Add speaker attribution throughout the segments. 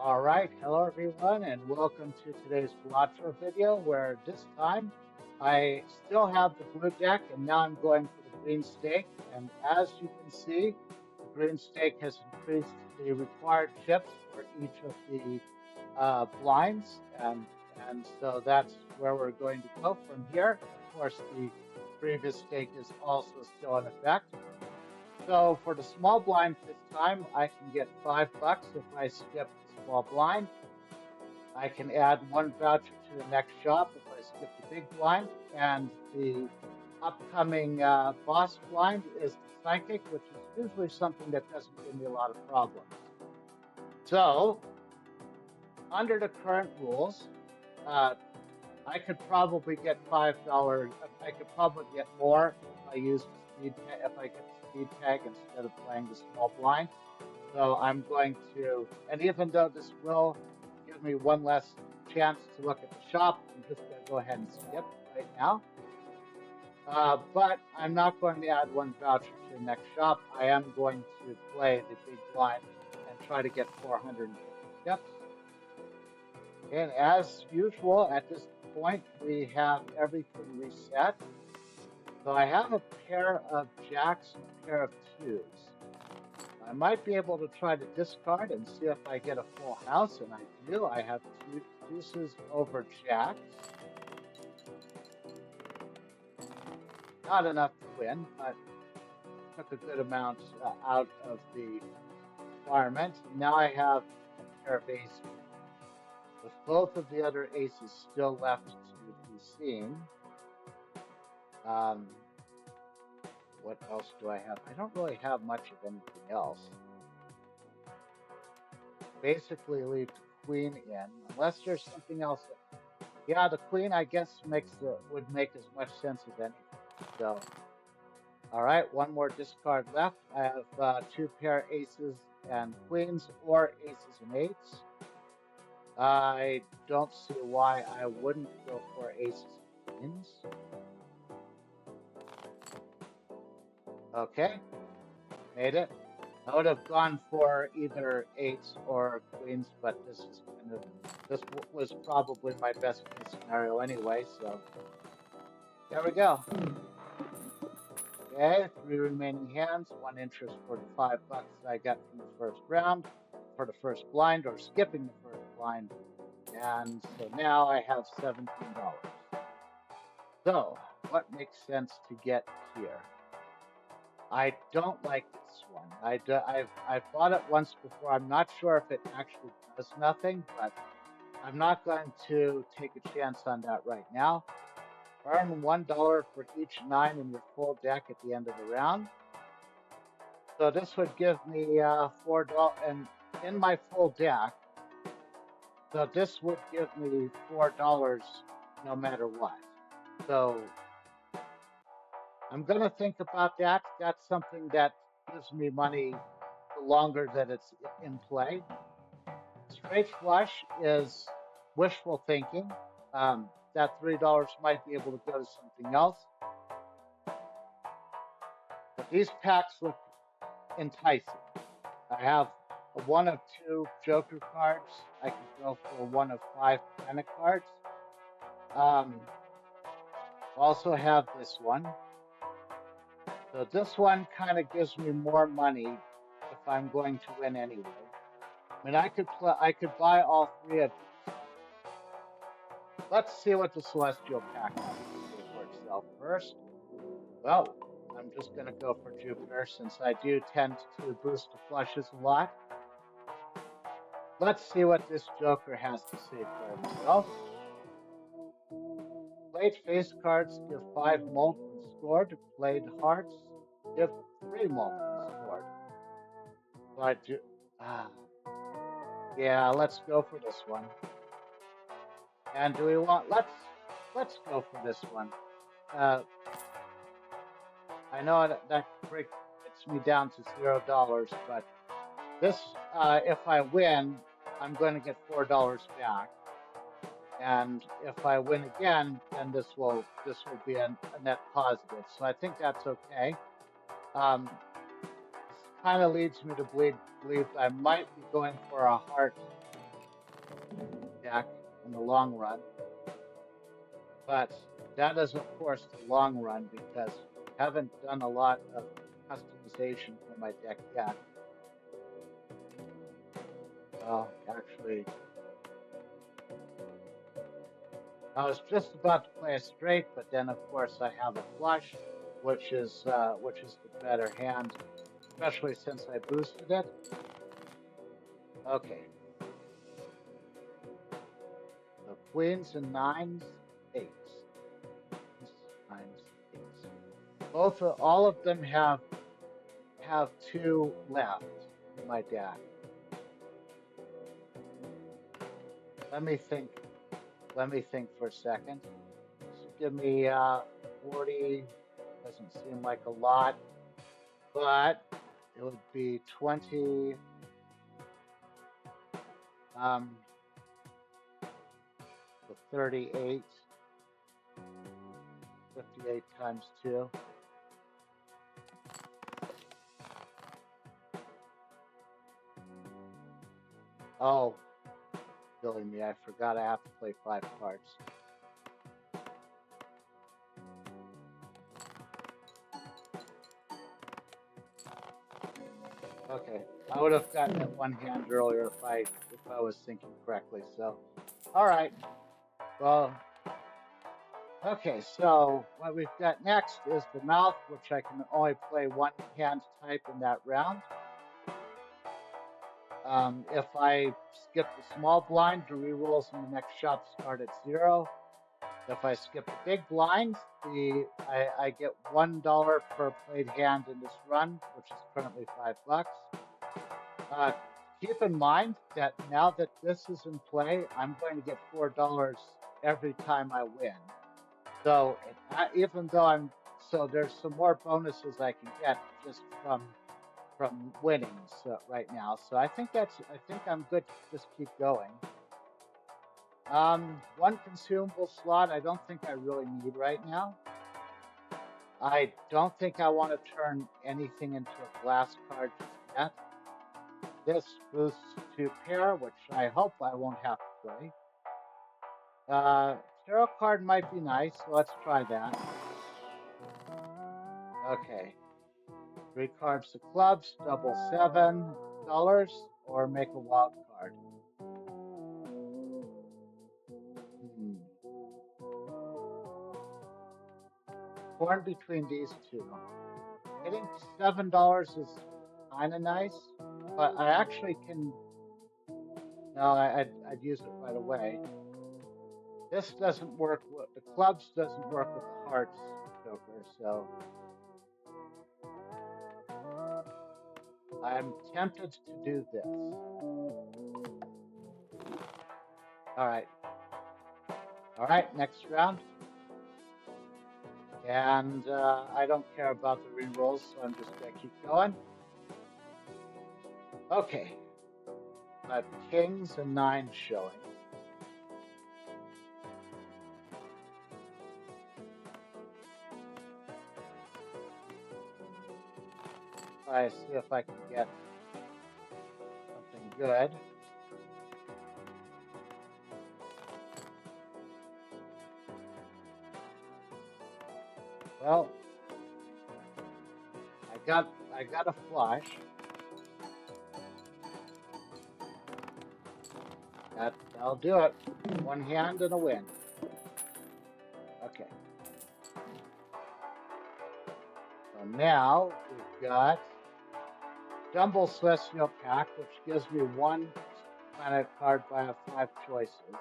Speaker 1: All right, hello everyone, and welcome to today's Balatro video, where this time I still have the blue deck, and now I'm going for the green stake. And as you can see, the green stake has increased the required chips for each of the blinds, and so that's where we're going to go from here. Of course, the previous stake is also still in effect. So for the small blind this time, I can get $5 if I skip the small blind. I can add one voucher to the next shop if I skip the big blind. And the upcoming boss blind is the psychic, which is usually something that doesn't give me a lot of problems. So under the current rules, uh, I could probably get $5. I could probably get more if I use the speed tag, if I get the speed tag instead of playing the small blind. So I'm going to, and even though this will give me one less chance to look at the shop, I'm just going to go ahead and skip right now. But I'm not going to add one voucher to the next shop. I am going to play the big blind and try to get 450 chips. And as usual, at this point, we have everything reset. So I have a pair of jacks and a pair of twos. I might be able to try to discard and see if I get a full house, and I do. I have two deuces over jacks. Not enough to win, but took a good amount out of the requirement. Now I have a pair of aces, with both of the other aces still left to be seen. What else do I have? I don't really have much of anything else. Basically leave the queen in, unless there's something else. Yeah, the queen, I guess, would make as much sense as anything. So, all right, one more discard left. I have two pair aces and queens, or aces and eights. I don't see why I wouldn't go for aces and queens. Okay, made it. I would have gone for either eights or queens, but this was probably my best case scenario anyway. So there we go. Okay, three remaining hands, one interest for the $5 I got from the first round, for the first blind, or skipping the first blind. And so now I have $17. So, what makes sense to get here? I don't like this one. I've bought it once before. I'm not sure if it actually does nothing, but I'm not going to take a chance on that right now. Earn $1 for each 9 in your full deck at the end of the round. So this would give me $4, and in my full deck, so this would give me $4 no matter what. So I'm gonna think about that. That's something that gives me money the longer that it's in play. Straight flush is wishful thinking. That $3 might be able to go to something else. But these packs look enticing. I have a 1 of 2 Joker cards. I could go for a 1 of 5 Panic cards. Also have this one. So this one kind of gives me more money if I'm going to win anyway. I mean, I could buy all three of these. Let's see what the Celestial pack has to say for itself first. Well, I'm just going to go for Jupiter since I do tend to boost the flushes a lot. Let's see what this Joker has to say for himself. Played face cards give 5 molten scored. Played hearts give 3 molten scored. So I do. Yeah, let's go for this one. And do we want? Let's go for this one. I know that gets me down to $0, but this, if I win, I'm going to get $4 back. And if I win again, then this will be a net positive. So I think that's okay. This kind of leads me to believe I might be going for a heart deck in the long run. But that is, of course, the long run because I haven't done a lot of customization for my deck yet. Well, actually, I was just about to play a straight, but then of course I have a flush, which is the better hand, especially since I boosted it. Okay, so queens and nines, eights, nines, eights. All of them have two left in my deck. Let me think. Let me think for a second. So give me 40. Doesn't seem like a lot, but it would be 20. So 38, 58 times 2. Oh, silly me, I forgot I have to play 5 cards. Okay, I would have gotten it one hand earlier if I was thinking correctly. So, all right. Well, okay. So what we've got next is the mouth, which I can only play one hand type in that round. If I skip the small blind, the rerolls in the next shop start at 0. If I skip the big blind, I get $1 per played hand in this run, which is currently $5. Keep in mind that now that this is in play, I'm going to get $4 every time I win. So even though there's some more bonuses I can get just from winning right now. So I think I'm good to just keep going. One consumable slot I don't think I really need right now. I don't think I want to turn anything into a glass card just yet. This boosts to pair, which I hope I won't have to play. Tarot card might be nice, so let's try that. Okay. 3 cards of clubs, double $7, or make a wild card. Torn between these two. Getting $7 is kind of nice, but I actually can. No, I'd use it right away. This doesn't work. The clubs doesn't work with the hearts joker, so I'm tempted to do this. All right, next round. And I don't care about the rerolls, so I'm just gonna keep going. Okay, I have kings and nines showing. Try to see if I can get something good. Well, I got a flush. That'll do it. One hand and a win. Okay. So now we've got Jumble Celestial Pack, which gives me 1 planet card by 5 choices.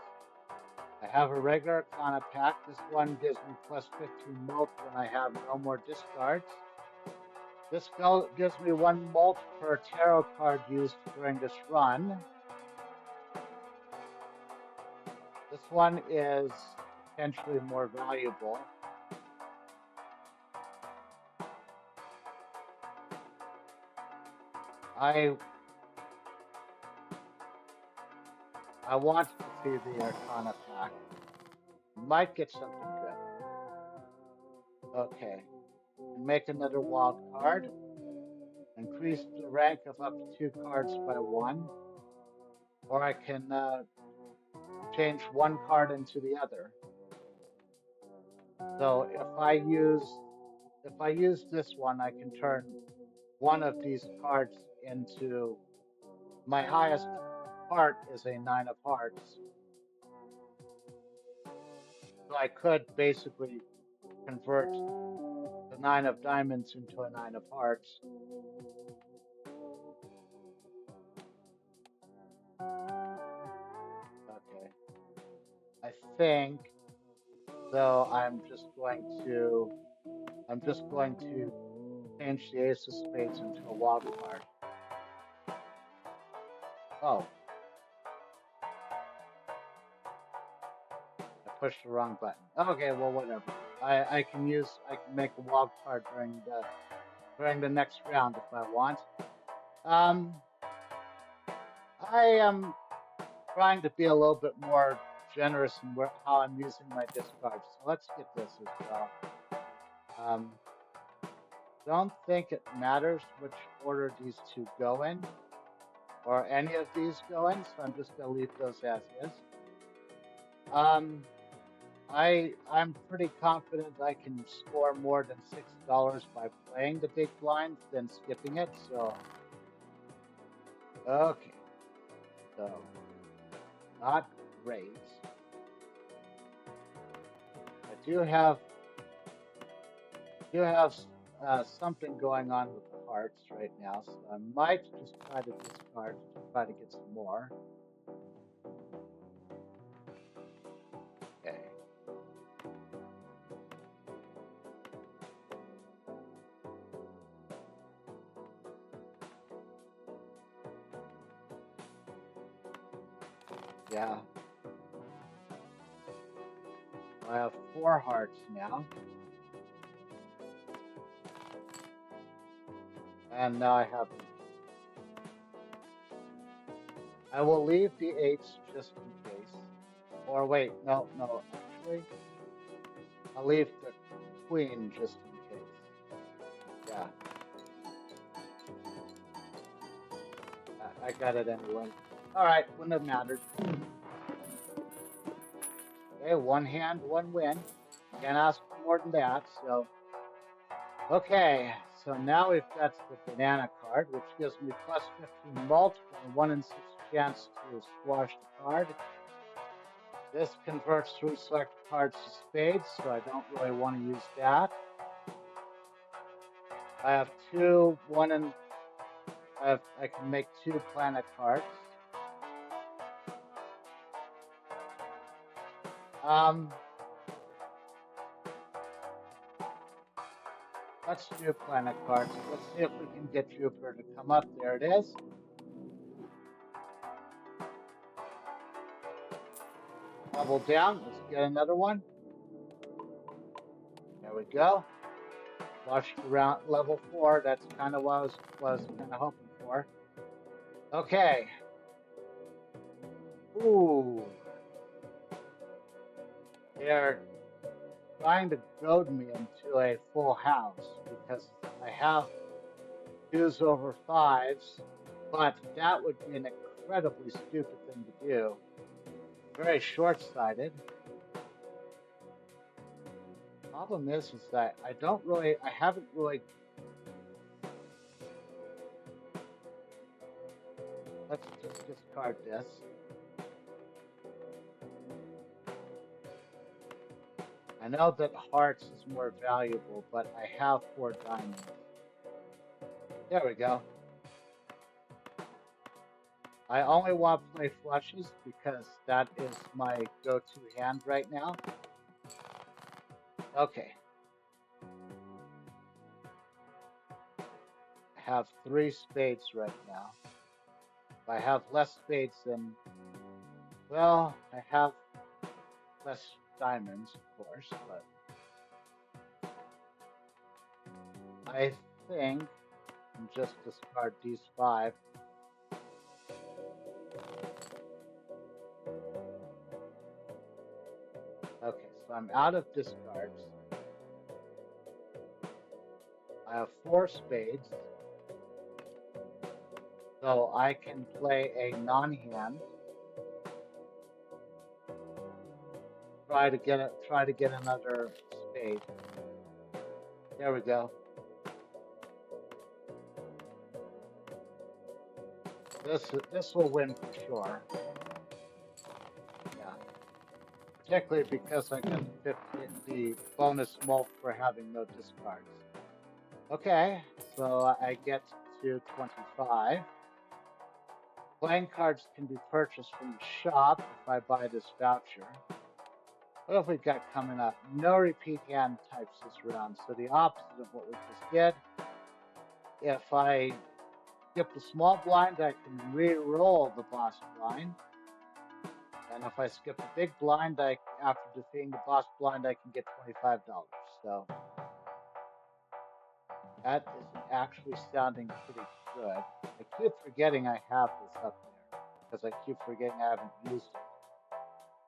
Speaker 1: I have a regular Arcana pack. This one gives me plus 15 mult when I have no more discards. This gives me 1 mult per tarot card used during this run. This one is potentially more valuable. I want to see the Arcana pack. Might get something good. Okay. Make another wild card. Increase the rank of up to 2 cards by 1. Or I can change one card into the other. So if I use this one, I can turn one of these cards into my highest heart is a 9 of hearts. So I could basically convert the 9 of diamonds into a 9 of hearts. Okay. I think though I'm just going to change the ace of spades into a wild card. Oh, I pushed the wrong button. Okay, well whatever. I can make a wild card during the next round if I want. I am trying to be a little bit more generous in how I'm using my discards. So let's get this as well. Don't think it matters which order these two go in, or any of these go in, so I'm just gonna leave those as is. I'm pretty confident I can score more than $6 by playing the big blind than skipping it, so okay. So not great. I do have something going on with the hearts right now, so I might just try to discard to try to get some more. Okay. Yeah. I have 4 hearts now. And now I have. I will leave the 8s just in case. Or wait, no, actually. I'll leave the queen just in case. Yeah. I got it anyway. Alright, wouldn't have mattered. Okay, one hand, one win. Can't ask for more than that, so. Okay, so now we've got the banana card, which gives me plus 15 mult for a 1 in 6 chance to squash the card. This converts through select cards to spades, so I don't really want to use that. I have I can make 2 planet cards. Let's do planet cards. Let's see if we can get Jupiter to come up. There it is. Double down. Let's get another one. There we go. Flushed around level 4. That's kind of what I was kind of hoping for. Okay. Ooh. They're trying to goad me into a full house because I have 2s over 5s, but that would be an incredibly stupid thing to do. Very short-sighted. Problem is that I haven't really. Let's just discard this. I know that hearts is more valuable, but I have 4 diamonds. There we go. I only want to play flushes because that is my go-to hand right now. Okay. I have 3 spades right now. If I have less spades than, well, I have less diamonds, of course, but I think I'll just discard these 5. Okay, so I'm out of discards. I have 4 spades. So I can play a non-hand. try to get another spade. There we go. This will win for sure. Yeah, particularly because I get the bonus mult for having no discards. Okay, so I get to 25. Playing cards can be purchased from the shop if I buy this voucher. What have we got coming up? No repeat hand types this round, so the opposite of what we just did. If I skip the small blind, I can re-roll the boss blind. And if I skip the big blind, after defeating the boss blind, I can get $25. So that is actually sounding pretty good. I keep forgetting I have this up there because I keep forgetting I haven't used it.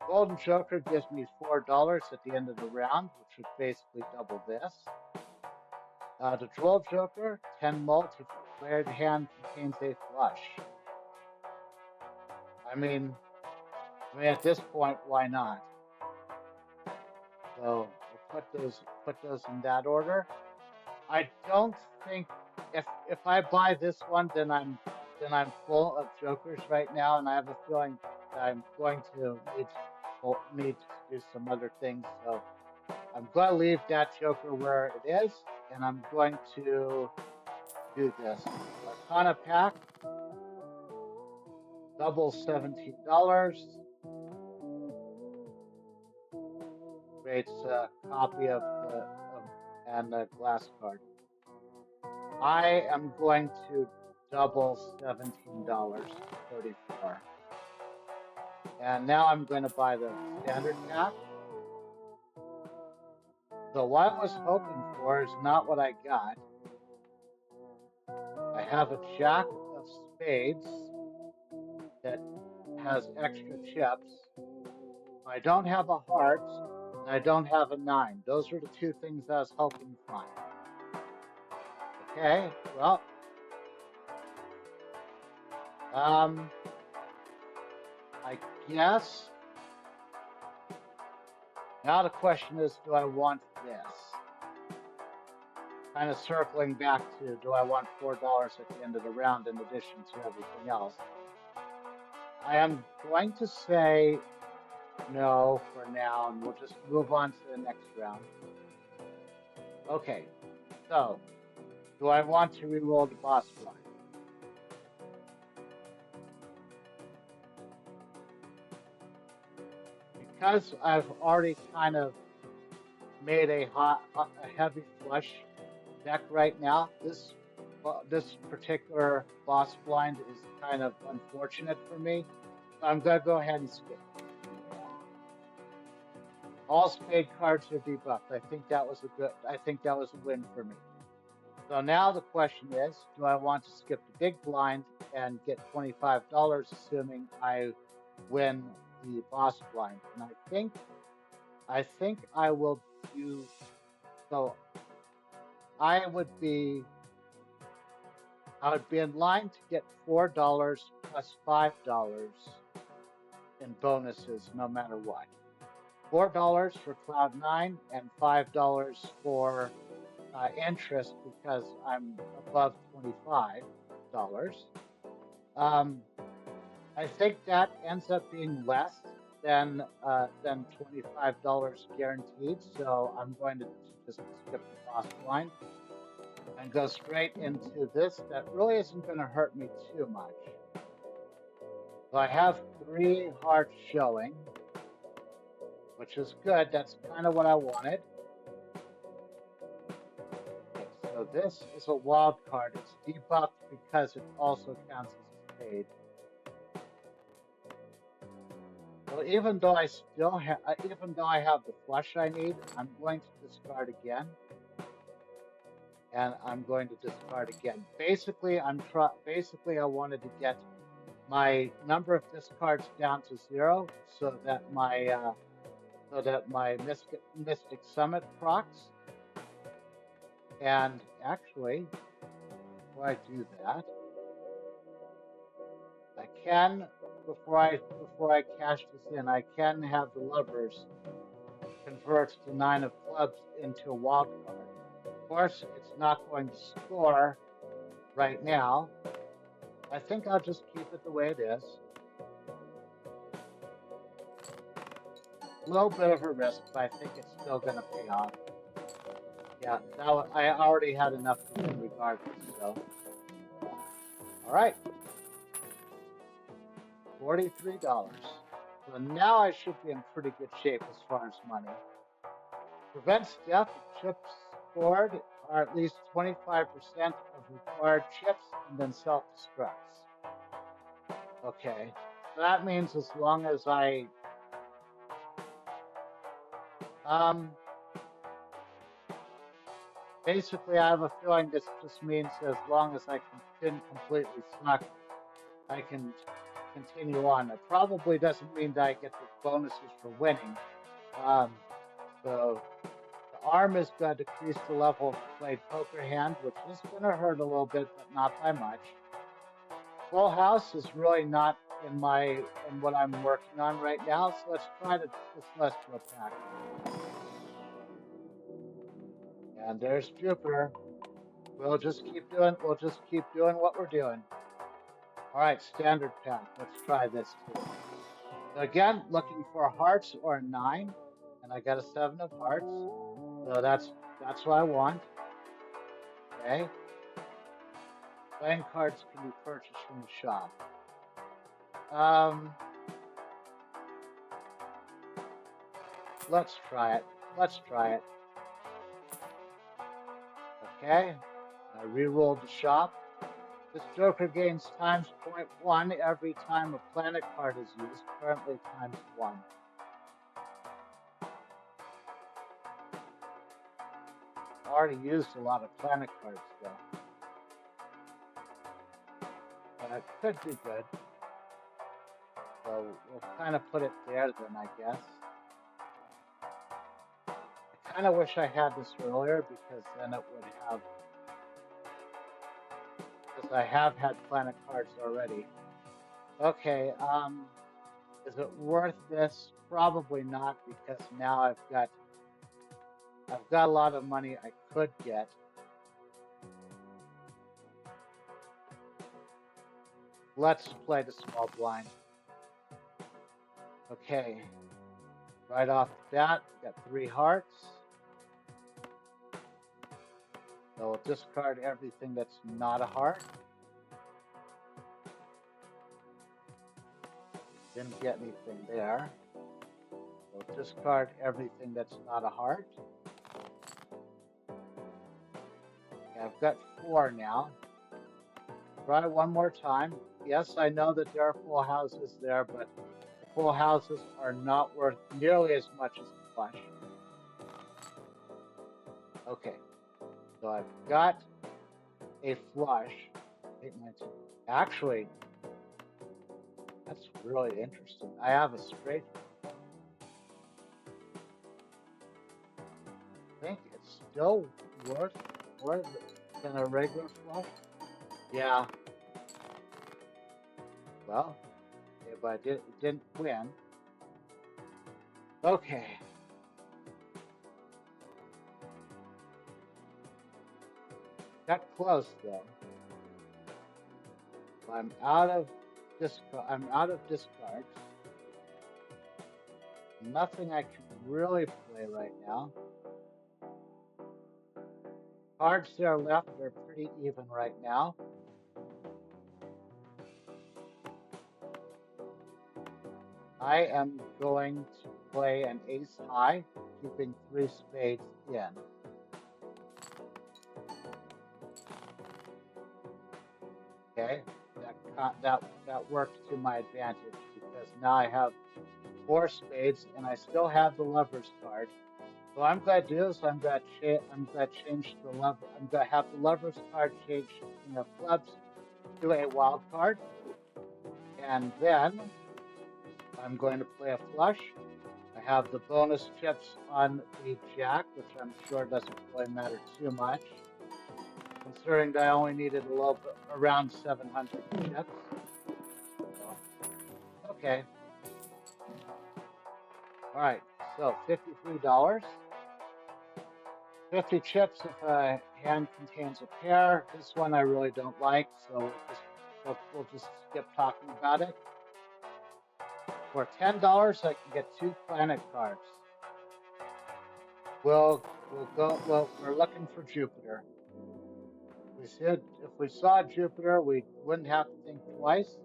Speaker 1: Golden Joker gives me $4 at the end of the round, which would basically double this. The Droll Joker, 10 mult if your player's hand contains a flush. I mean, at this point, why not? So we'll put those in that order. I don't think if I buy this one, then I'm full of jokers right now, and I have a feeling that I'm going to need to do some other things. So I'm going to leave that joker where it is, and I'm going to do this. Arcana pack, double $17. Creates a copy of the glass card. I am going to double $17.34. And now I'm going to buy the standard pack. So what I was hoping for is not what I got. I have a jack of spades that has extra chips. I don't have a heart, and I don't have a 9. Those were the two things I was hoping to find. Okay, well, I guess now the question is, do I want this? Kind of circling back to, do I want $4 at the end of the round in addition to everything else? I am going to say no for now, and we'll just move on to the next round. Okay, so do I want to re-roll the boss blind? Because I've already kind of made a heavy flush deck right now, this particular boss blind is kind of unfortunate for me. So I'm gonna go ahead and skip. All spade cards are debuffed. I think that was a win for me. So now the question is, do I want to skip the big blind and get $25, assuming I win the boss blind? And I think I will do so. I would be in line to get $4 plus $5 in bonuses no matter what. $4 for Cloud9 and $5 for interest because I'm above $25. I think that ends up being less than $25 guaranteed. So I'm going to just skip the boss blind and go straight into this. That really isn't going to hurt me too much. So I have 3 hearts showing, which is good. That's kind of what I wanted. Okay, so this is a wild card. It's debuffed because it also counts as a spade. So even though I have the flush I need, I'm going to discard again. And I'm going to discard again. Basically, I wanted to get my number of discards down to 0, so that my Mystic Summit procs. And actually, before I do that, I can before I cash this in, I can have the lovers converts the 9 of clubs into a wild card. Of course, it's not going to score right now. I think I'll just keep it the way it is. A little bit of a risk, but I think it's still going to pay off. Yeah, that I already had enough to win regardless, so. All right, $43. So now I should be in pretty good shape as far as money. Prevents death if chips scored are at least 25% of required chips and then self-destructs. Okay, so that means as long as basically I have a feeling this just means as long as I didn't completely suck, I can continue on. It probably doesn't mean that I get the bonuses for winning. So the arm is going to decrease the level of the played poker hand, which is going to hurt a little bit, but not by much. Full house is really not in what I'm working on right now, so let's try this celestial pack. And there's Jupiter. We'll just keep doing what we're doing. All right, standard pack. Let's try this too. So again, looking for hearts or a 9, and I got a 7 of hearts. So that's what I want. Okay. Playing cards can be purchased from the shop. Let's try it. Okay. I re-rolled the shop. This Joker gains times 0.1 every time a planet card is used, currently times 1. I already used a lot of planet cards though. But it could be good. So we'll kind of put it there then, I guess. I kind of wish I had this earlier because then it would have, because I have had planet cards already. Okay, is it worth this? Probably not, because now I've got a lot of money I could get. Let's play the small blind. Okay, right off the bat, we got 3 hearts. So we'll discard everything that's not a heart. Didn't get anything there. We'll discard everything that's not a heart. Okay, I've got 4 now. Try one more time. Yes, I know that there are full houses there, but the full houses are not worth nearly as much as the flush. Okay, so I've got a flush. 8, 9, 10. Actually, that's really interesting. I have a straight. I think it's still worth more than a regular flush. Yeah. Well, if I didn't win. Okay. Got close though. I'm out of discards. Nothing I can really play right now. Cards that are left are pretty even right now. I am going to play an ace high, keeping 3 spades in. Okay, that worked to my advantage because now I have 4 spades and I still have the lovers card. So what I'm going to do is I'm going to change the lever. I'm going to have the lovers card change in the clubs to a wild card, and then I'm going to play a flush. I have the bonus chips on the jack, which I'm sure doesn't really matter too much, considering that I only needed a little bit, around 700 chips. So, okay. All right, So $53. 50 chips if a hand contains a pair. This one I really don't like, so we'll just skip talking about it. For $10, I can get 2 planet cards. We're looking for Jupiter. We said if we saw Jupiter, we wouldn't have to think twice.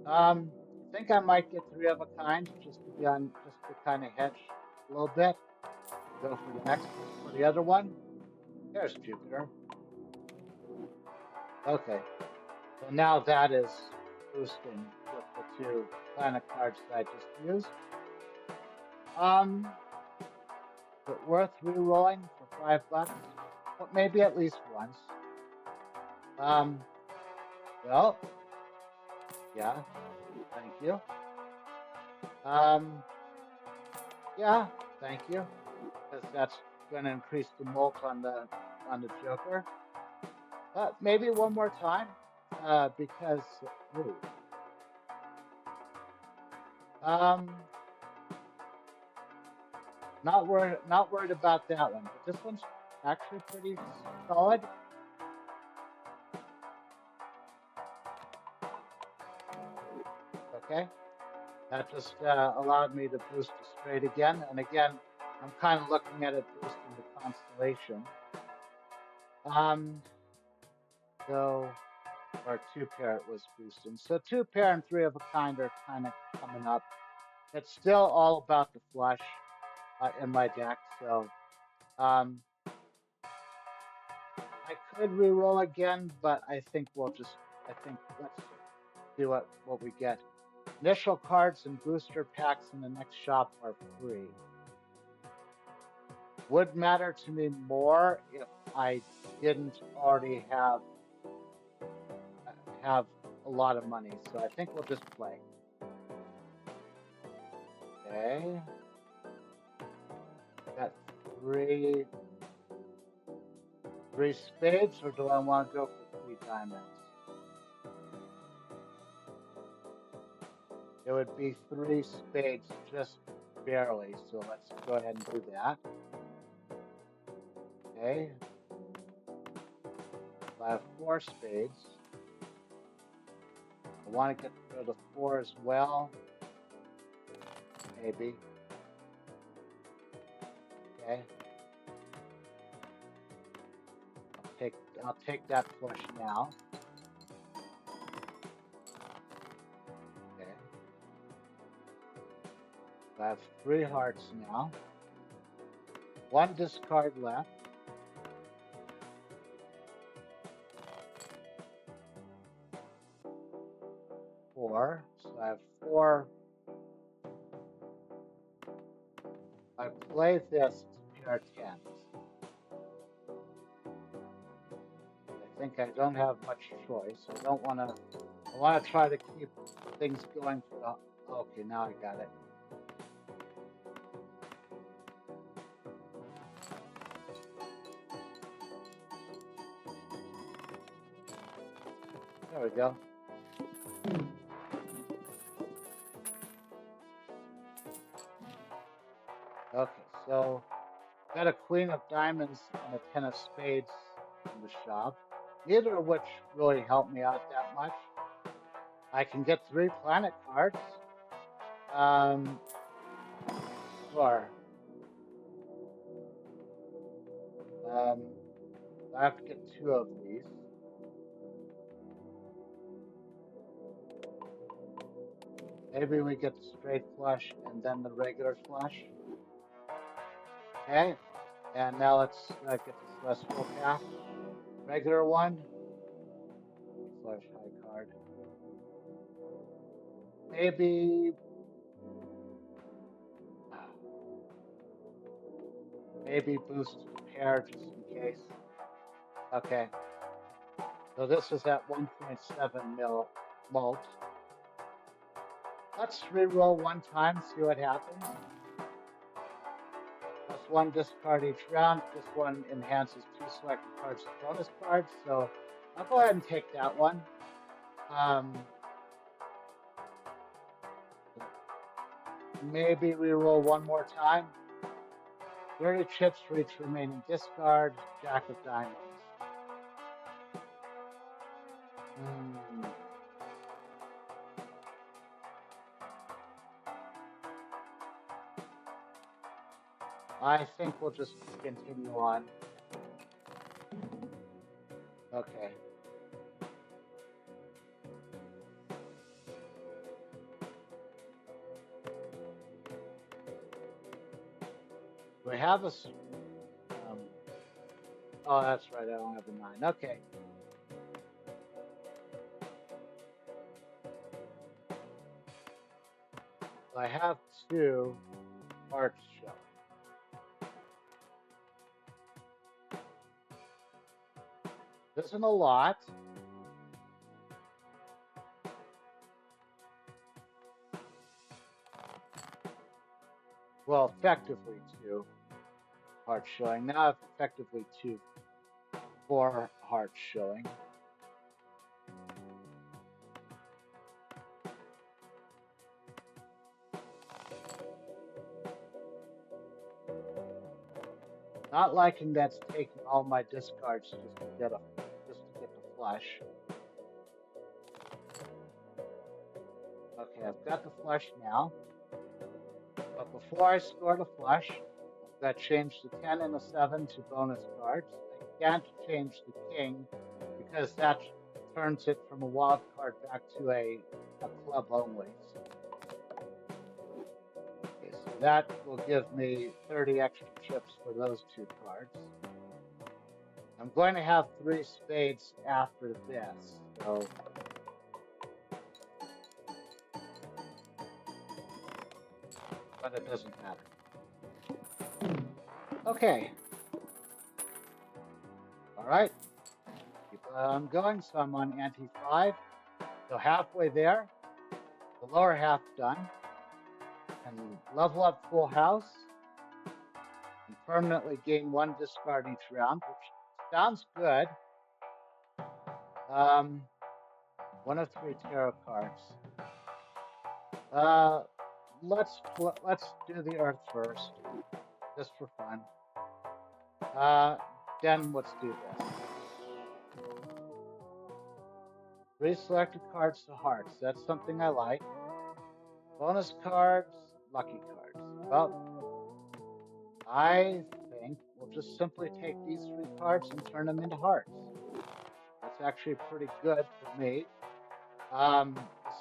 Speaker 1: I think I might get 3 of a kind just to kind of hedge a little bit. Go for the other one. There's Jupiter. Okay, so now that is boosting with the 2 planet cards that I just used. But worth re-rolling for $5, but maybe at least once. Well, yeah, thank you. Yeah, thank you, because that's going to increase the mult on the Joker. But maybe one more time, because ooh, um, not worried about that one. But this one's actually pretty solid. Okay, that just allowed me to boost the straight again, and again, I'm kind of looking at it boosting the constellation. So, or 2 pair it was boosting. So 2 pair and 3 of a kind are kind of coming up. It's still all about the flush in my deck. So I could re-roll again, but I think let's see what we get. Initial cards and booster packs in the next shop are free. Would matter to me more if I didn't already have a lot of money. So I think we'll just play. Okay. Got three spades, or do I want to go for 3 diamonds? It would be 3 spades just barely, so let's go ahead and do that. Okay. I have 4 spades. I want to get rid of the 4 as well. Maybe. Okay. I'll take that flush now. Okay. I have 3 hearts now. 1 discard left. Four. So I have 4. I play this to pair 10s. I think I don't have much choice. I want to try to keep things going for the, okay, now I got it. There we go. Okay, so got a queen of diamonds and a 10 of spades in the shop, neither of which really helped me out that much. I can get 3 planet cards. Sure. I have to get 2 of these. Maybe we get the straight flush and then the regular flush. Okay, and now let's get the celestial path. Regular one. Flush high card. Maybe boost pair just in case. Okay. So this is at 1.7 mil mult. Let's re-roll 1 time, see what happens. Plus 1 discard each round. This one enhances 2 selected cards to bonus cards, so I'll go ahead and take that one. maybe reroll one more time. 30 chips for each remaining discard. Jack of diamonds. I think we'll just continue on. Okay. We have a. Oh, that's right. I don't have a 9. Okay. I have 2 hearts showing. This isn't a lot. Well, effectively 2 hearts showing. Now I've effectively 4 hearts showing. Not liking that's taking all my discards just to get the flush. Okay, I've got the flush now. But before I score the flush, I've got to change the 10 and the 7 to bonus cards. I can't change the king because that turns it from a wild card back to a club only. Okay, so that will give me 30 extra chips for those 2 cards. I'm going to have 3 spades after this, so but it doesn't matter. Okay. All right. Keep on going. So I'm on ante 5. So halfway there. The lower half done. And level up full house. And permanently gain 1 discard each round, which sounds good. 1 of 3 tarot cards. Let's do the earth first, just for fun. Then let's do this. 3 selected cards to hearts. That's something I like. Bonus cards, lucky cards. Well, I think we'll just simply take these 3 cards and turn them into hearts. That's actually pretty good for me. The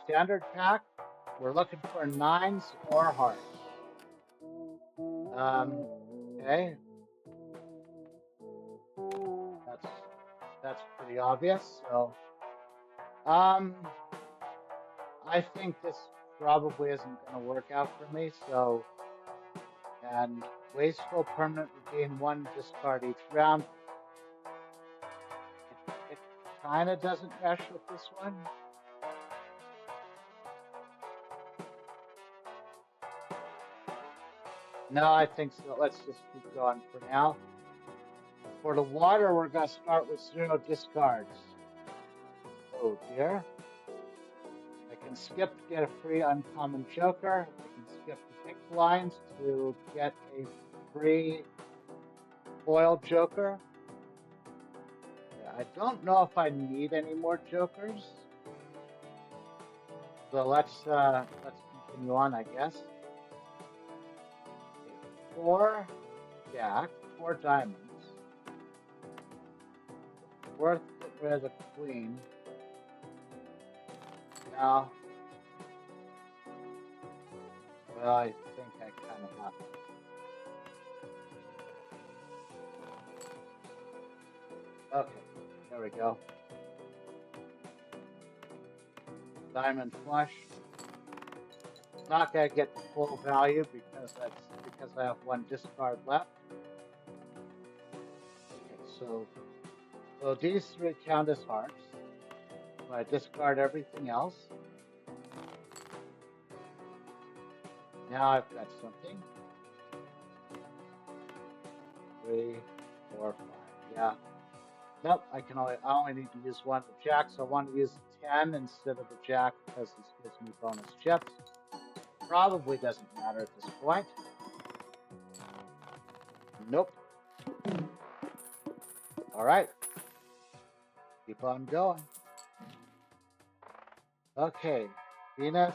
Speaker 1: standard pack, we're looking for 9s or hearts. Okay. That's pretty obvious. So, I think this probably isn't going to work out for me. So, and wasteful permanent regain 1 discard each round. It kind of doesn't mesh with this one. No, I think so. Let's just keep going for now. For the water, we're going to start with 0 discards. Oh dear. I can skip to get a free uncommon joker. I can skip the pick lines to get a free foil joker. Yeah, I don't know if I need any more jokers. So let's continue on, I guess. 4 jack, 4 diamonds. Worth getting rid of the queen. Now, well, I think I kind of have to. Okay, there we go. Diamond flush. Not gonna get the full value because I have 1 discard left. Okay, so these 3 count as hearts. So I discard everything else. Now I've got something. 3, 4, 5. Yeah. Nope, I only need to use 1 of the jack, so I want to use the 10 instead of the jack because this gives me bonus chips. probably doesn't matter at this point. Nope. All right. Keep on going. Okay. Venus.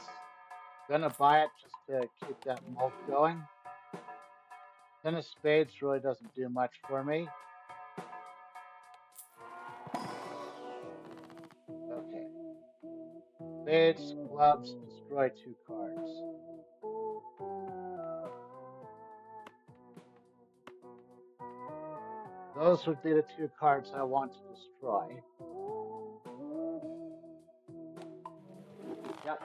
Speaker 1: Gonna buy it just to keep that mold going. Ten of spades really doesn't do much for me. Okay. Spades, clubs, destroy 2 cards. Those would be the 2 cards I want to destroy. Yep.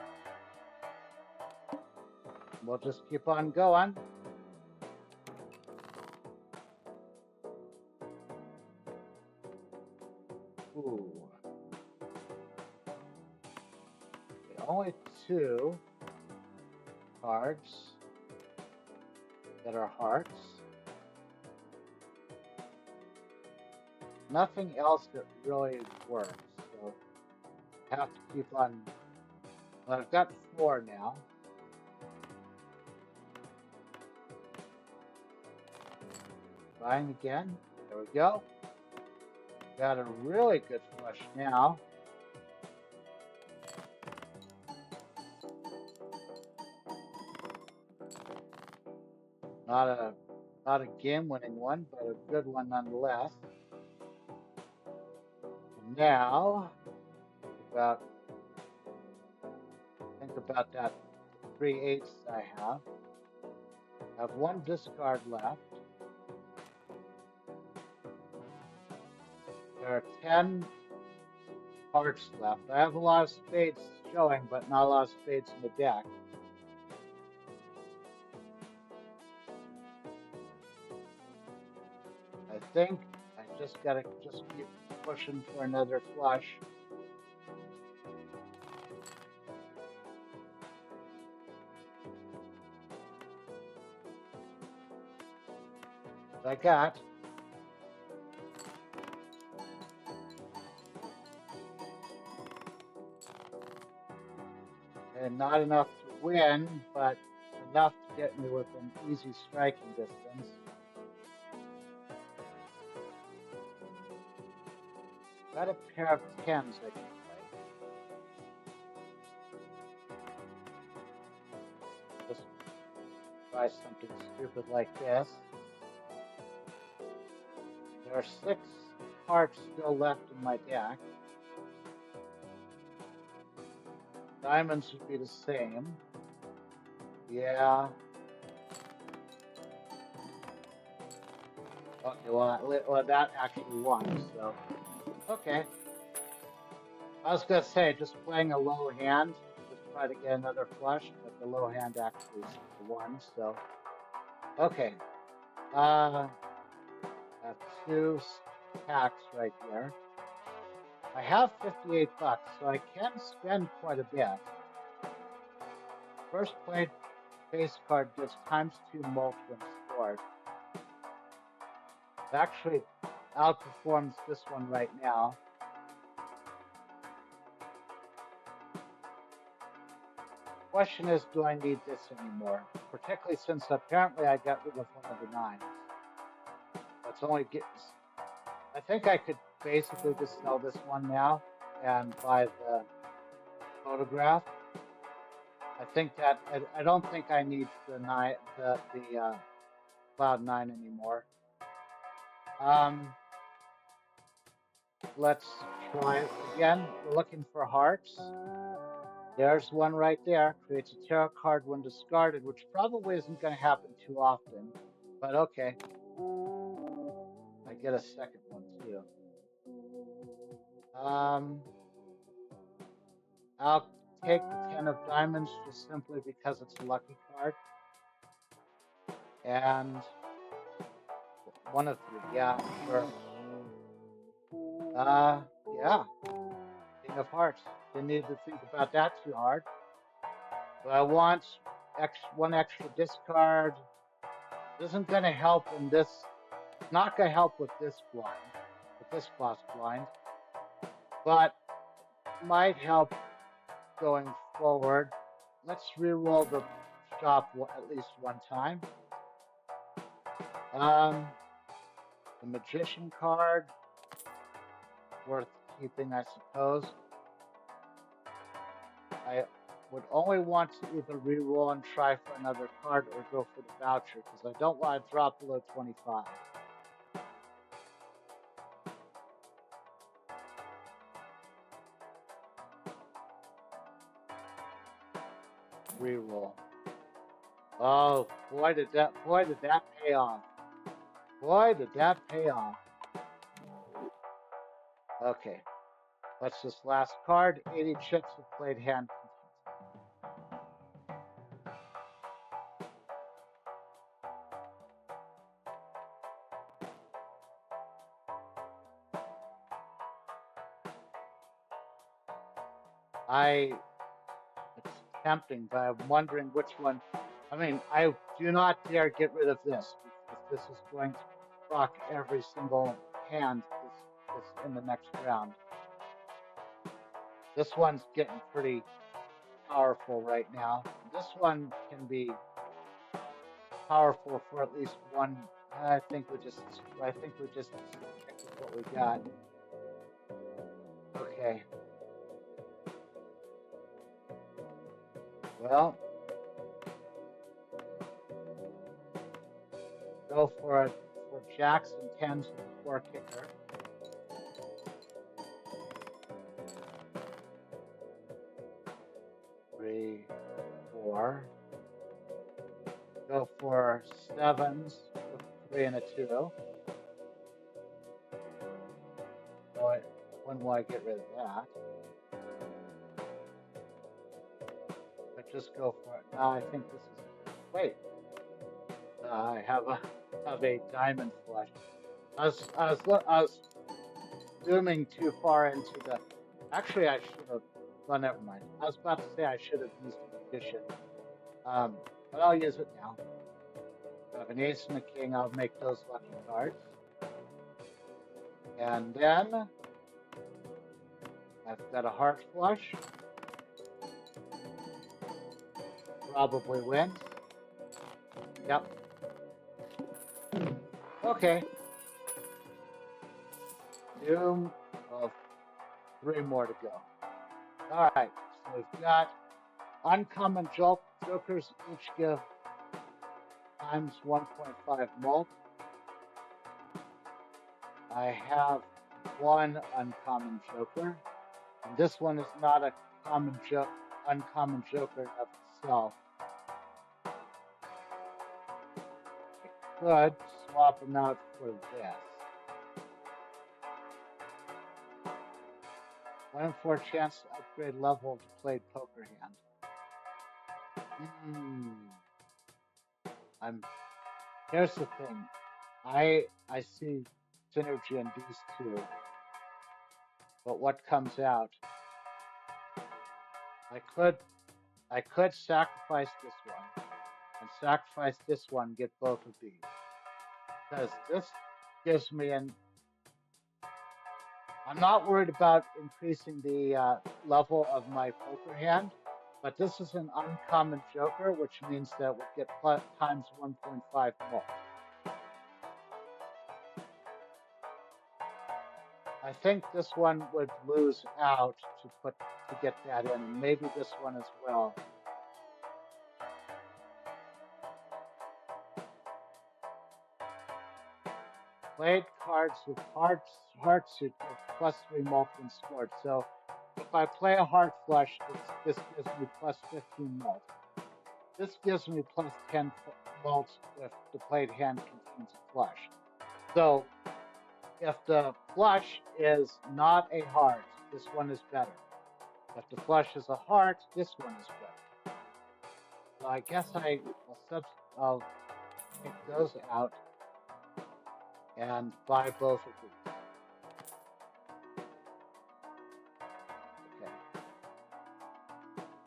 Speaker 1: We'll just keep on going. Ooh. Okay, only 2 cards that are hearts. Nothing else that really works, so I have to keep on. Well, I've got 4 now. Buying again. There we go. Got a really good flush now. Not a game-winning one, but a good one nonetheless. And now, think about that 3 eighths I have. I have 1 discard left. There are 10 hearts left. I have a lot of spades showing, but not a lot of spades in the deck. I think I just gotta keep pushing for another flush. I got. And not enough to win, but enough to get me within easy striking distance. Got a pair of 10s I can play. Just try something stupid like this. There are 6 hearts still left in my deck. Diamonds would be the same. Yeah. Okay, well that actually won, so. Okay. I was gonna say, just playing a low hand, just try to get another flush, but the low hand actually won, so. Okay. I have 2 packs right here. I have 58 bucks, so I can spend quite a bit. First played face card gives ×2 mult when stored. It actually outperforms this one right now. Question is, do I need this anymore? Particularly since apparently I got rid of one of the 9s. That's only getting. I think I could basically just sell this one now and buy the photograph. I think that I don't think I need the Cloud 9 anymore. Let's try it again. We're looking for hearts. There's one right there. Creates a tarot card when discarded, which probably isn't going to happen too often, but okay. I get a second one too. I'll take the 10 of diamonds just simply because it's a lucky card. And 1 of 3, yeah, sure. Yeah. King of hearts. Didn't need to think about that too hard. But I want 1 extra discard. Isn't going to help in this. Not going to help with this blind, with this boss blind, but might help going forward. Let's re-roll the shop at least one time. The Magician card, worth keeping, I suppose. I would only want to either re-roll and try for another card or go for the voucher because I don't want to drop below 25. Re-roll. Oh, boy did that pay off. Boy did that pay off. Okay. That's this last card. 80 chips of played hand. It's tempting, but I'm wondering which one. I mean, I do not dare get rid of this because this is going to rock every single hand this in the next round. This one's getting pretty powerful right now. This one can be powerful for at least one. I think we just stick with what we got. Okay. Well, go for jacks and tens with the 4 kicker. Three, 4. Go for sevens with 3 and a 2. When will I get rid of that? But just go for it. Now I think this is. Wait. I have a diamond flush. I was zooming too far into the. Actually, I should have. Well, never mind. I was about to say I should have used the magician. But I'll use it now. I have an ace and a king. I'll make those lucky cards. And then I've got a heart flush. Probably wins. Yep. Okay. 2 of 3 more to go. All right. So we've got uncommon jokers each give times 1.5 mult. I have 1 uncommon joker, and this one is not a uncommon joker of itself. I could swap them out for this. 1 in 4 chance to upgrade level of played poker hand. Here's the thing. I see synergy in these two. But what comes out? I could sacrifice this one and sacrifice this one, get both of these. Because this gives me I'm not worried about increasing the level of my poker hand, but this is an uncommon joker, which means that we'll get times 1.5 more. I think this one would lose out to get that in, and maybe this one as well. Played cards with heart suit with +3 mult when scored. So if I play a heart flush, this gives me +15 mult. This gives me +10 mult if the played hand contains a flush. So if the flush is not a heart, this one is better. If the flush is a heart, this one is better. So I guess I'll take those out and buy both of these. Okay.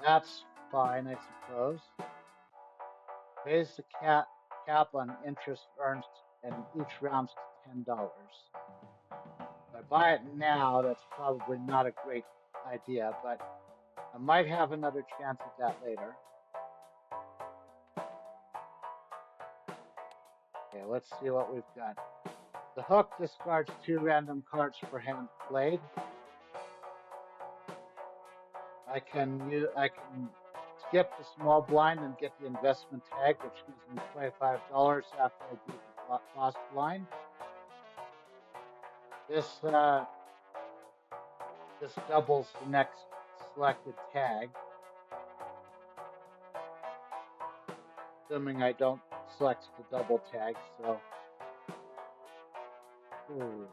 Speaker 1: That's fine, I suppose. Raise the cap on interest earned in each round to $10. If I buy it now, that's probably not a great idea, but I might have another chance at that later. Okay, let's see what we've got. The hook discards 2 random cards per hand played. I can skip the small blind and get the investment tag, which gives me $25 after I beat the boss blind. This doubles the next selected tag, assuming I don't select the double tag. So, ooh.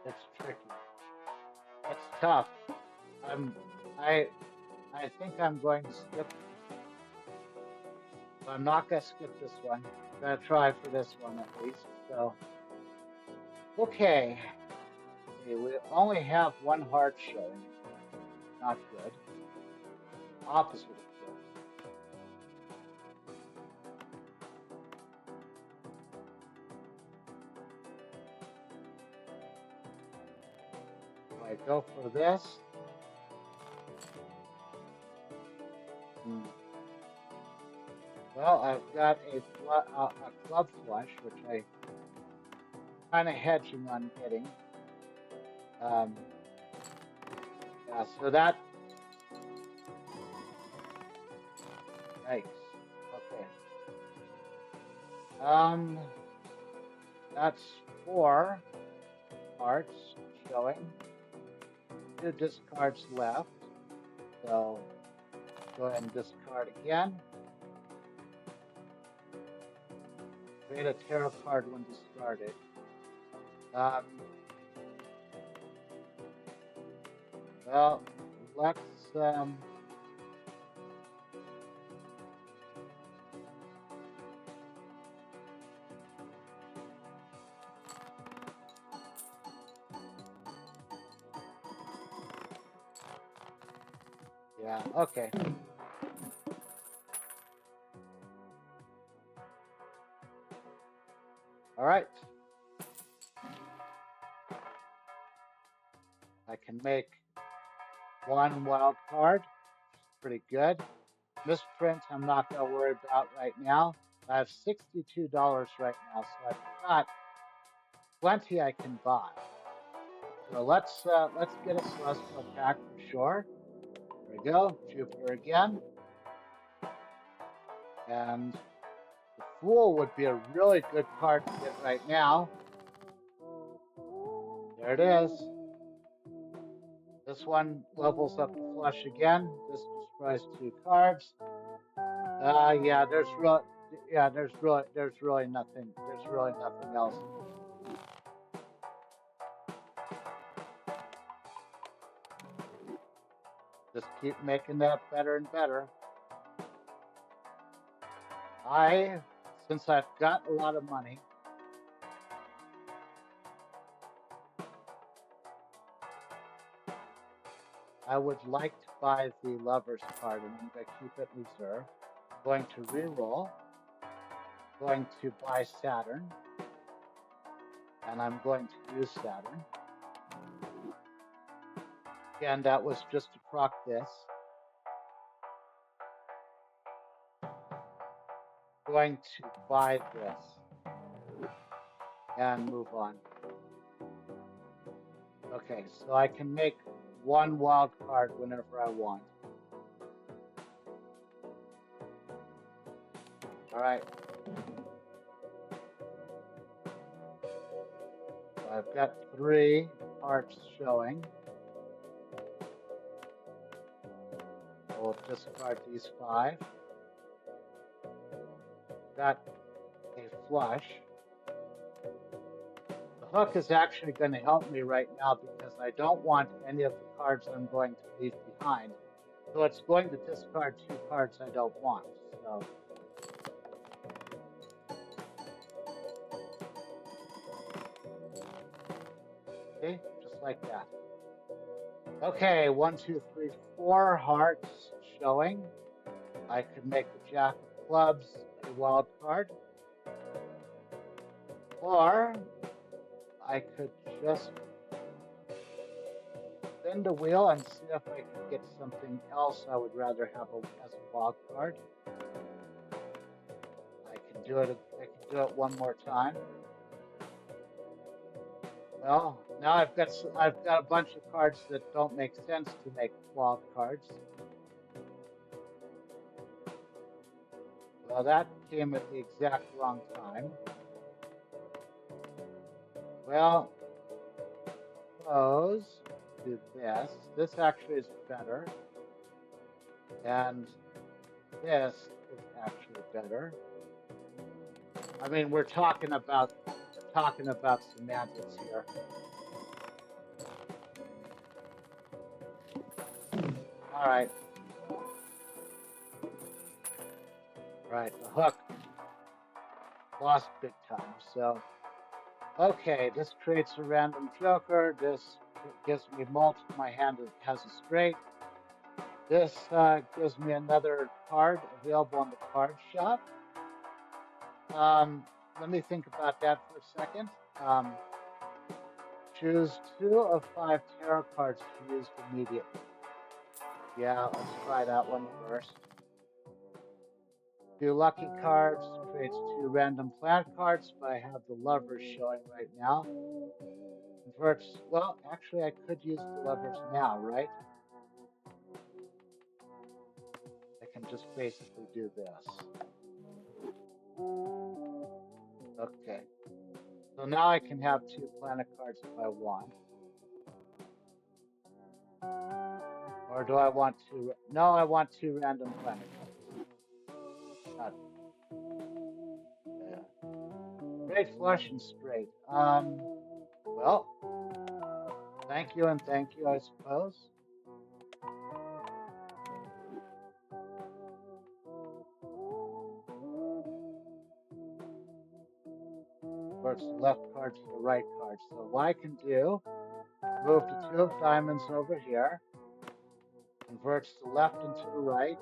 Speaker 1: It's tricky. It's tough. I think I'm going to skip. I'm not gonna skip this one. I'm gonna try for this one at least. So, okay. Okay, we only have one heart showing. Not good. Opposite of good. If I go for this. Well, I've got a club flush, which I kind of hedging on getting. Yeah, so that. Yikes. Okay. That's 4 hearts showing. 2 discards left. So go ahead and discard again. Create a tarot card when discarded. Well, let's yeah, okay. All right. I can make 1 wild card. Pretty good. Misprint, I'm not going to worry about right now. I have $62 right now, so I've got plenty I can buy. So let's get a celestial pack for sure. There we go. Jupiter again. And the Fool would be a really good card to get right now. There it is. This one levels up the flush again. This destroys 2 cards. Yeah, there's really nothing else. Just keep making that better and better. Since I've got a lot of money, I would like to buy the Lover's card, and I'm going to keep it in reserve. Going to re-roll. Going to buy Saturn, and I'm going to use Saturn. Again, that was just to proc this. Going to buy this and move on. Okay, so I can make 1 wild card whenever I want. All right. So I've got 3 hearts showing. We'll discard these 5. Got a flush. The hook is actually going to help me right now because I don't want any of the cards I'm going to leave behind. So it's going to discard 2 cards I don't want. So okay, just like that. Okay, 1, 2, 3, 4 hearts showing. I could make the Jack of Clubs a wild card. Or I could just spin the wheel and see if I could get something else I would rather have as a wild card. I can do it. I can do it one more time. Well, now I've got a bunch of cards that don't make sense to make wild cards. Well, that came at the exact wrong time. Well, suppose do this. This actually is better, and this is actually better. I mean, we're talking about semantics here. All right, the hook lost big time. So, okay, this creates a random joker. This gives me multiple. My hand has a straight. This gives me another card available in the card shop. Let me think about that for a second. Choose 2 of 5 tarot cards to use immediately. Yeah, let's try that one first. 2 lucky cards creates 2 random plant cards, but I have the lovers showing right now. Converts, well, actually I could use the lovers now, right? I can just basically do this. Okay. So now I can have 2 planet cards if I want. Or do I want to? No, I want 2 random planet cards. Straight, flush, and straight. Well, thank you and thank you, I suppose. Converts the left card to the right card. So what I can do, move the 2 of diamonds over here. Converts the left into the right.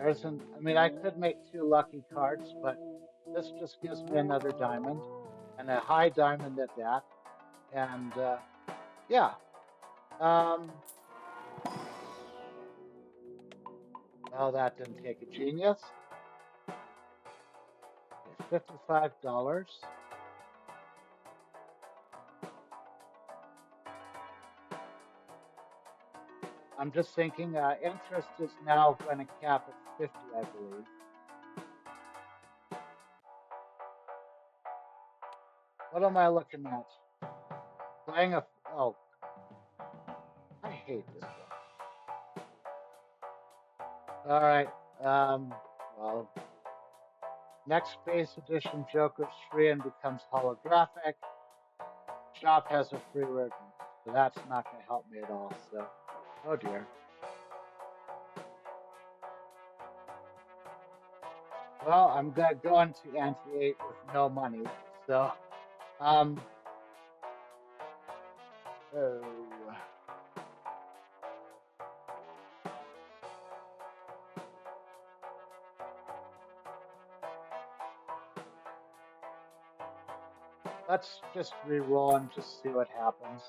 Speaker 1: I mean, I could make 2 lucky cards, but this just gives me another diamond and a high diamond at that. And yeah. Well, that didn't take a genius. Okay, $55. I'm just thinking interest is now going to cap at 50, I believe. What am I looking at? Playing a, oh, I hate this one. All right, well, next base edition Joker's free and becomes holographic. Shop has a free version, so that's not going to help me at all, so, oh dear. Well, I'm going to go into Anti-8 with no money, so, oh. Let's just re-roll and just see what happens.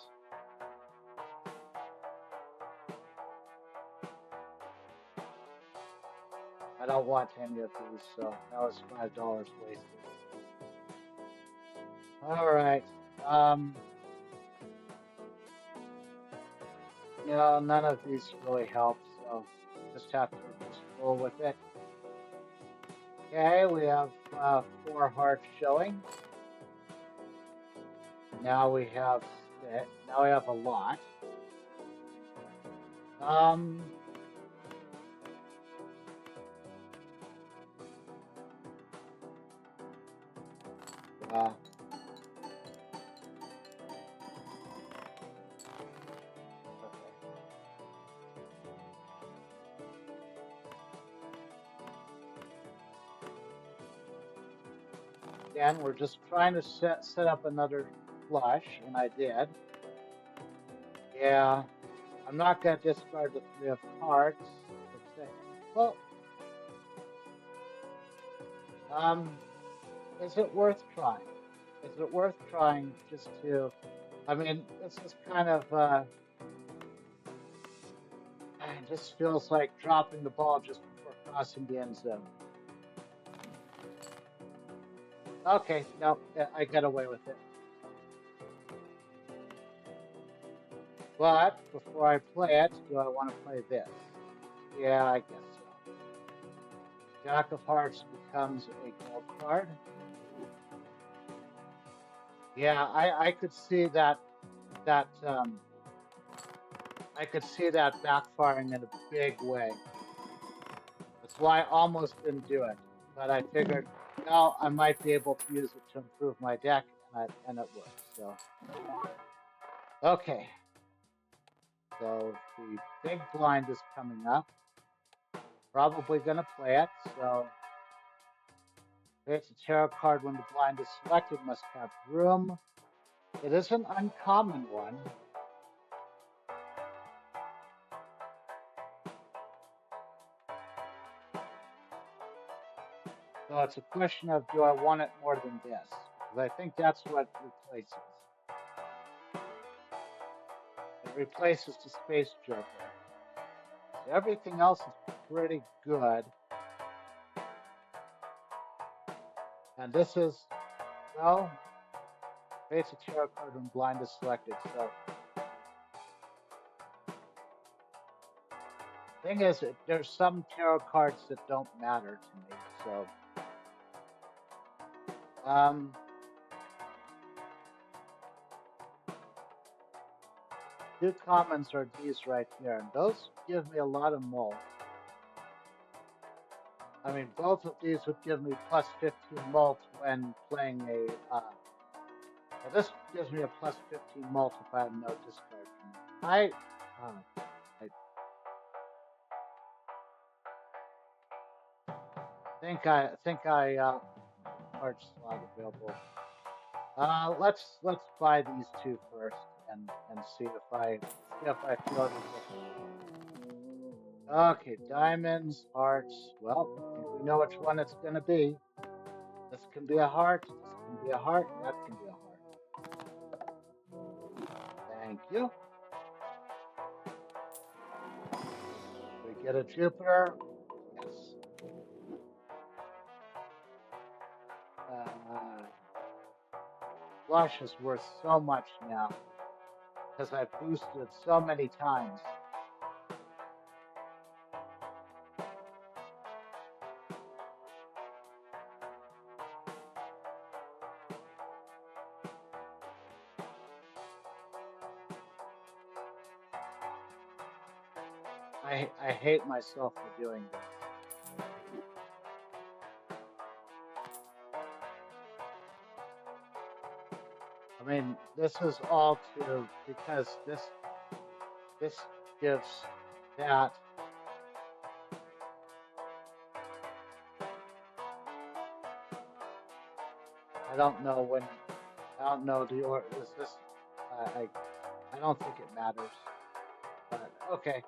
Speaker 1: I don't want any of these, so that was $5 wasted. All right. You know, none of these really help, so just have to just roll with it. Okay, we have 4 hearts showing. Now we have now we have a lot. Again, we're just trying to set up another flush, and I did. Yeah, I'm not going to discard the 3 of hearts. Well, is it worth trying? is it worth trying just to, I mean, this is kind of, it just feels like dropping the ball just before crossing the end zone. Okay, no, I got away with it. But before I play it, do I want to play this? Yeah, I guess so. Jack of Hearts becomes a gold card. Yeah, I could see that I could see that backfiring in a big way. That's why I almost didn't do it. But I figured, no, I might be able to use it to improve my deck, and it worked. So okay, so the big blind is coming up. Probably gonna play it. So it's a tarot card when the blind is selected must have room. It is an uncommon one. So it's a question of do I want it more than this? Because I think that's what replaces. It replaces the Space Joker. Everything else is pretty good. And this is, well, basic tarot card when blind is selected. So, thing is, there's some tarot cards that don't matter to me. So, two commons are these right here, and those give me a lot of mult. I mean, both of these would give me plus 15 mult when playing a. Well, this gives me a plus 15 mult if I have no discard from it. I think I card slot available. Let's buy these two first and see if I feel any different. Okay, diamonds, hearts. Well, I think we know which one it's gonna be. This can be a heart. This can be a heart. That can be a heart. Thank you. We get a Jupiter. Yes. Uh, Flush is worth so much now because I've boosted it so many times. I hate myself for doing this. I mean, this is all to because this gives that. I don't know when. I don't know the or is this. I don't think it matters. But okay,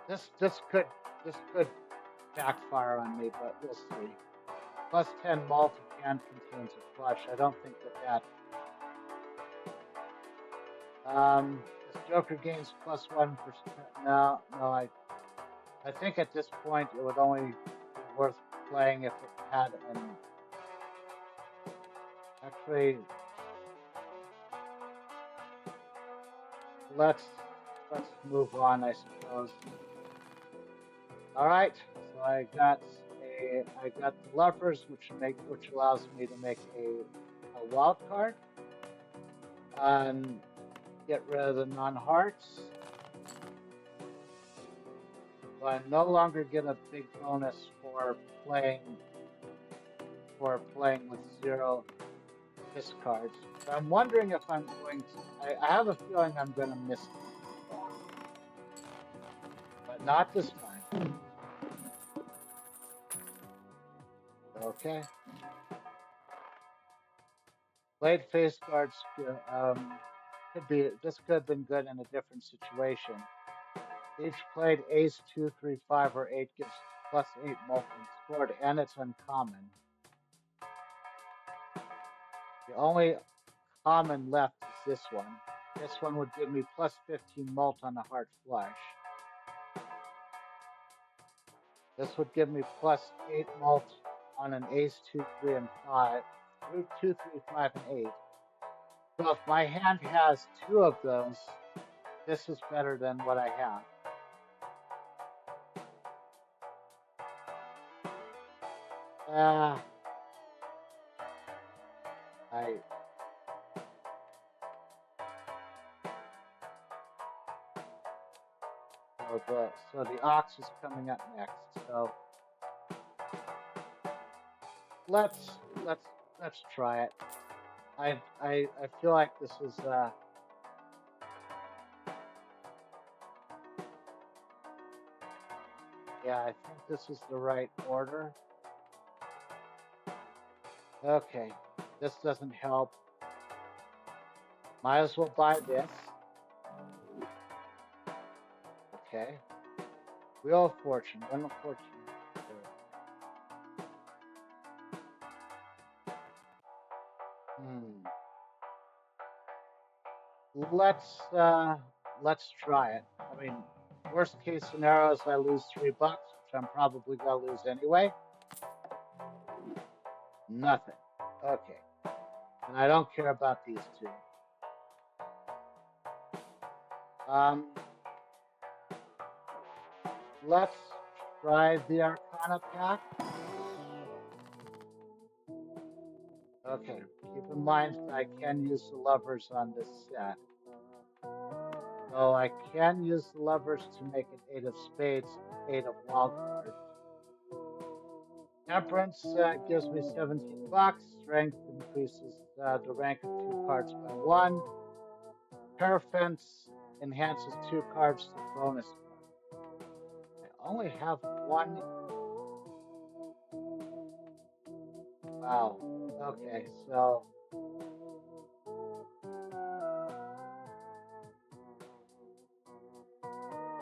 Speaker 1: this could backfire on me, but we'll see. Plus 10 multi-can contains a flush. I don't think that. This Joker gains plus 1%. No, no, I think at this point it would only be worth playing if it had an. Actually, let's move on, I suppose. All right, so I got the lovers, which allows me to make a wild card and get rid of the non-hearts. So I no longer get a big bonus for playing with zero discards. So I'm wondering if I'm going to. I have a feeling I'm going to miss this, but not this time. Okay. Blade face guards could be. This could have been good in a different situation. Each played ace 2, 3, 5, or 8 gives plus 8 multiple scored, and it's uncommon. The only common left is this one. This one would give me plus 15 mult on the heart flush. This would give me plus 8 mult on an ace 2, 3, and 5, through 2, 3, 5, and 8. So if my hand has two of those, this is better than what I have. I so the ox is coming up next. So let's let's try it. I feel like this is yeah, I think this is the right order. Okay, this doesn't help. Might as well buy this. Okay. Wheel of Fortune, Wheel of Fortune. Hmm. Let's try it. I mean, worst case scenario is I lose $3, which I'm probably gonna lose anyway. Nothing. Okay. And I don't care about these two. Let's try the Arcana pack. Okay. Keep in mind that I can use the levers on this set. So I can use the levers to make an 8 of spades, 8 of wild cards. Temperance gives me $17. Strength increases the rank of 2 cards by 1. Paraffence enhances 2 cards to bonus cards. I only have one. Wow. Okay, so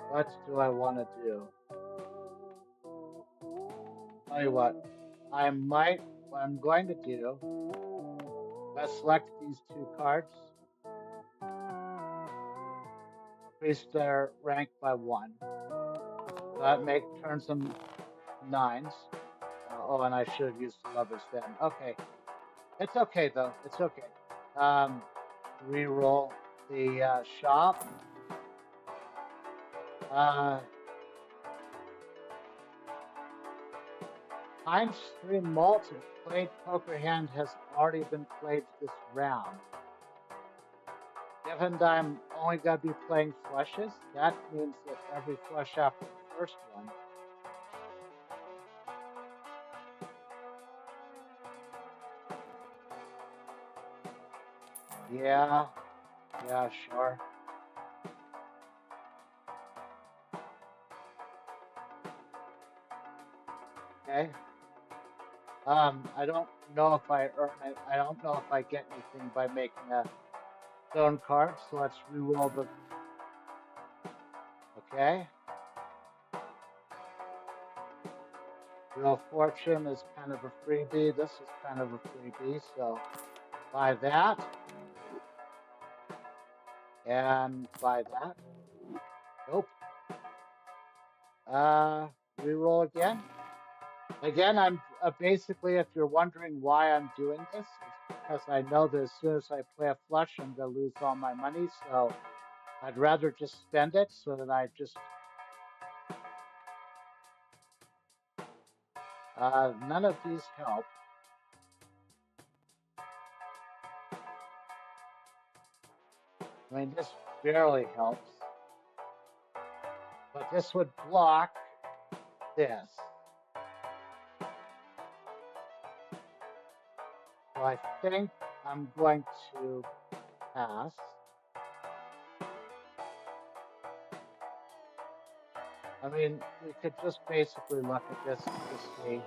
Speaker 1: what do I want to do? Tell you what, what I'm going to do, let's select these 2 cards, increase their rank by 1. That turns them 9s. Oh, and I should have used the levers then. Okay. It's okay, though. It's okay. Reroll the shop. Times 3 malt and played poker hand has already been played this round. Given that I'm only going to be playing flushes, that means that every flush after the first one. Yeah, sure. Okay. I don't know if I earn it. I don't know if I get anything by making a stone card, so let's reroll the. Okay. Wheel of Fortune is kind of a freebie. This is kind of a freebie, so buy that. And buy that. Nope. Reroll again. Again, I'm basically, if you're wondering why I'm doing this, it's because I know that as soon as I play a flush, I'm going to lose all my money. So I'd rather just spend it so that I just. None of these help. I mean, this barely helps. But this would block this. So I think I'm going to pass. I mean, we could just basically look at this to see.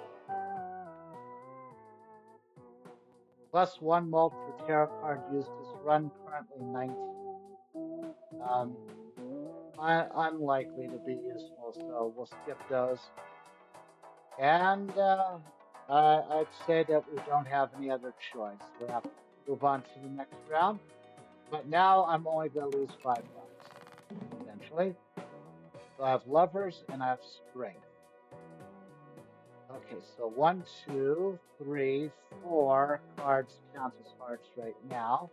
Speaker 1: Plus 1 mult for tarot card used is run currently 19. Unlikely to be useful, so we'll skip those. And I'd say that we don't have any other choice. We have to move on to the next round. But now I'm only going to lose $5, essentially. So I have lovers and I have strength. Okay, so 1, 2, 3, 4 cards count as hearts right now.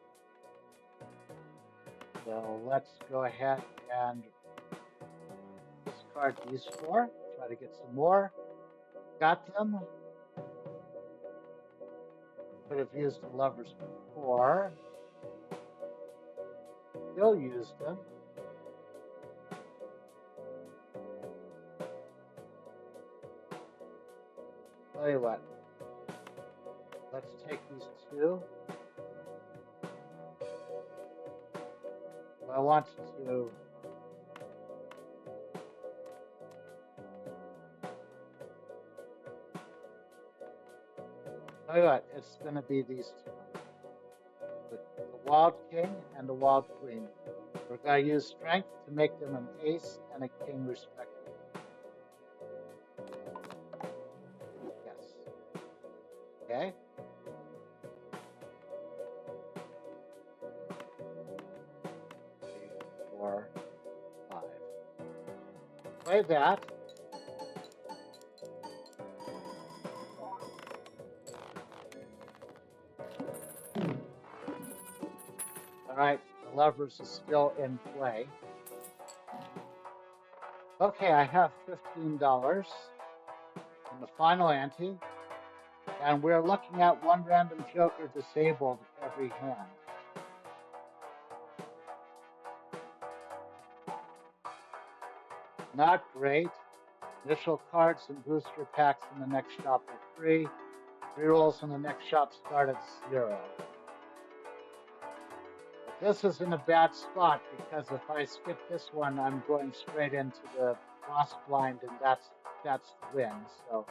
Speaker 1: So let's go ahead and discard these 4. Try to get some more. Got them. Could have used the lovers before. Still used them. Tell you what. Let's take these 2. I want to tell you what, it's going to be these 2. The Wild King and the Wild Queen. We're going to use strength to make them an ace and a king respectively. Yes. Okay. 3, 4, 5. Play that. All right, the lovers is still in play. Okay, I have $15 in the final ante, and we're looking at 1 random joker disabled every hand. Not great. Initial cards and booster packs in the next shop are free. Rerolls in the next shop start at 0. But this is in a bad spot because if I skip this one, I'm going straight into the boss blind, and that's the win. So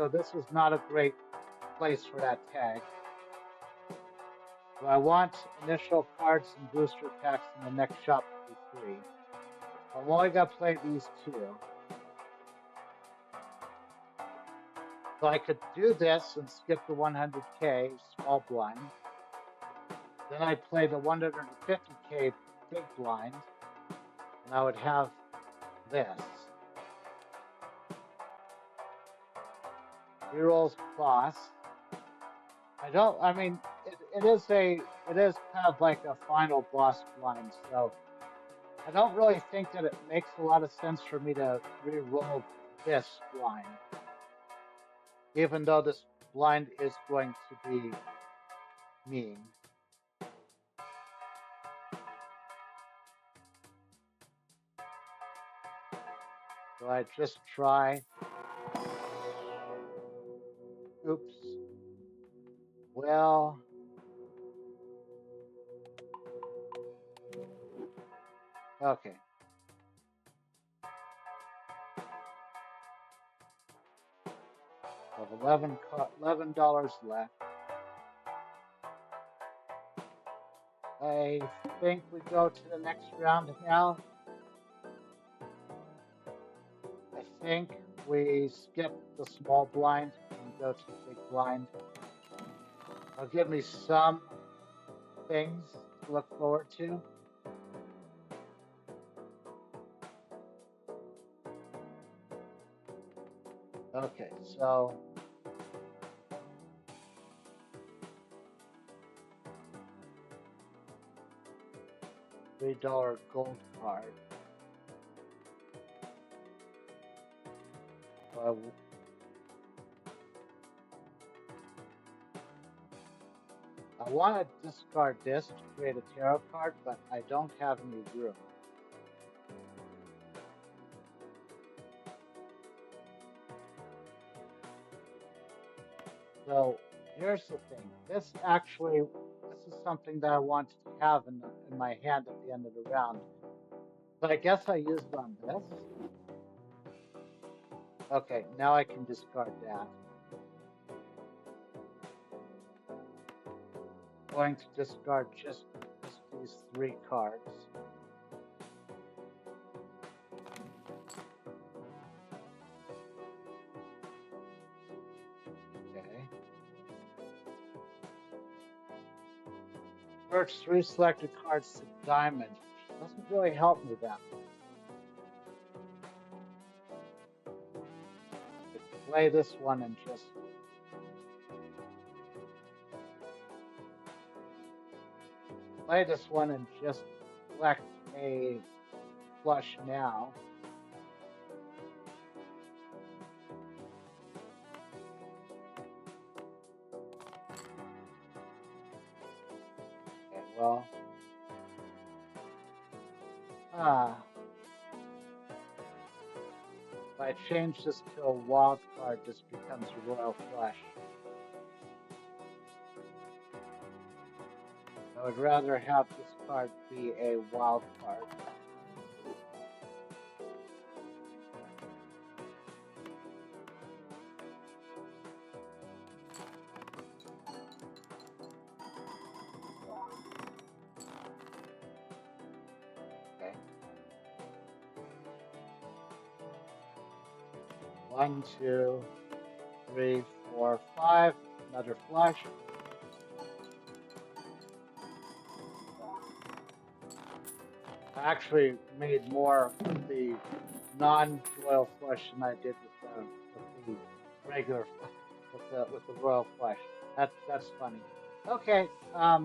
Speaker 1: this is not a great place for that tag. So I want initial cards and booster packs in the next shop to be free. I'm only gonna play these 2. So I could do this and skip the 100K small blind. Then I'd play the 150K big blind, and I would have this. Rerolls boss. It is kind of like a final boss blind, so I don't really think that it makes a lot of sense for me to re-roll this blind, even though this blind is going to be mean. So I just try. Oops. Well, okay. I have $11 left. I think we go to the next round now. I think we skip the small blind and go to the big blind. It'll give me some things to look forward to. Okay, so $3 gold card. I want to discard this to create a tarot card, but I don't have any room. So here's the thing. This is something that I want to have in my hand at the end of the round. But I guess I used it on this. Okay, now I can discard that. I'm going to discard just these 3 cards. Okay. Converts 3 selected cards to diamonds, which doesn't really help me that much. I could play this one and just select a flush now. Okay, well, if I change this to a wild card, this becomes a royal flush. I would rather have this card be a wild card. Okay. 1, 2, 3, 4, 5. Another flush. I actually made more with the non-royal flush than I did with the regular with the royal flush. That's funny. Okay, yeah,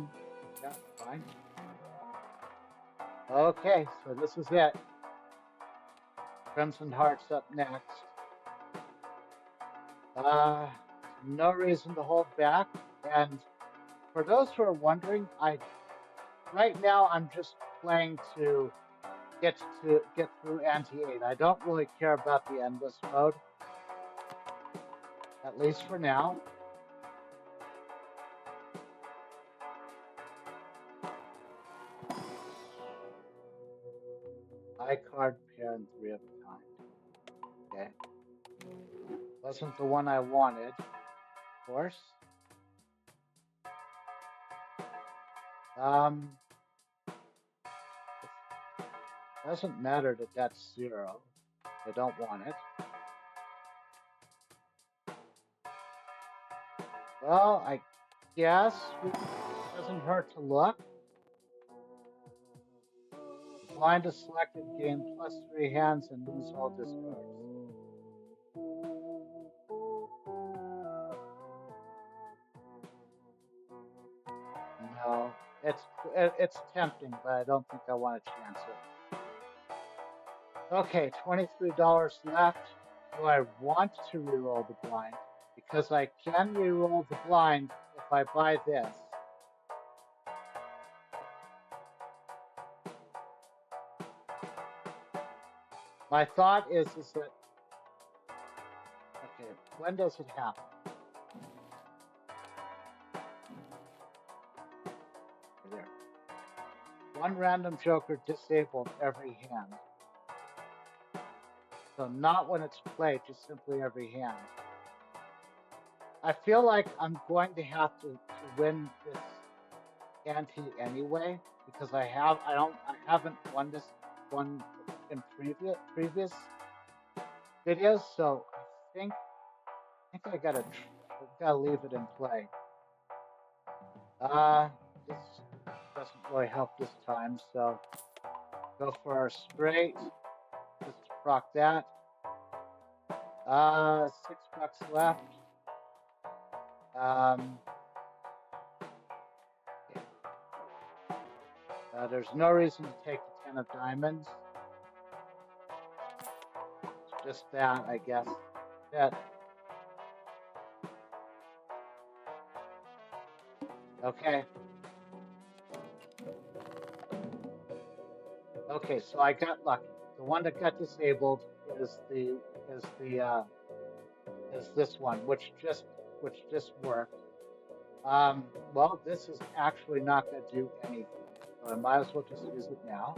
Speaker 1: fine. Okay, so this is it. Crimson Hearts up next. No reason to hold back. And for those who are wondering, right now I'm just playing to get through anti-8. I don't really care about the endless mode, at least for now. High card pair and 3 of a kind. Okay. Wasn't the one I wanted, of course. It doesn't matter that that's 0. I don't want it. Well, I guess it doesn't hurt to look. Blind is selected, gain +3 hands and lose all discards. No, it's tempting, but I don't think I want to chance it. Okay, $23 left. Do I want to reroll the blind? Because I can reroll the blind if I buy this. My thought is that, okay, when does it happen? There. One random joker disabled every hand. So not when it's played, just simply every hand. I feel like I'm going to have to win this ante anyway, because I haven't won this one in previous videos, so I think I gotta leave it in play. This doesn't really help this time, so go for a straight, just to proc that. $6 left. There's no reason to take the 10 of diamonds. It's just that, I guess. Okay. Okay, so I got lucky. The one that got disabled is this one, which just worked. Well, this is actually not going to do anything, so I might as well just use it now.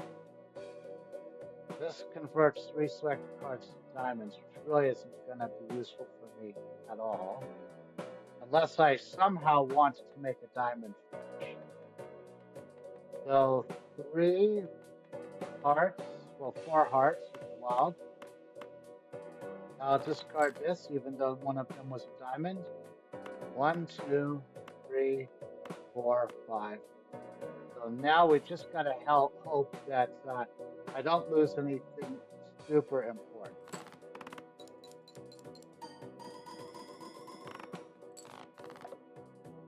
Speaker 1: This converts 3 selected cards to diamonds, which really isn't going to be useful for me at all, unless I somehow want to make a diamond finish. So 3 hearts, well, 4 hearts with wild. I'll discard this, even though one of them was a diamond. 1, 2, 3, 4, 5. So now we just got to hope that I don't lose anything super important.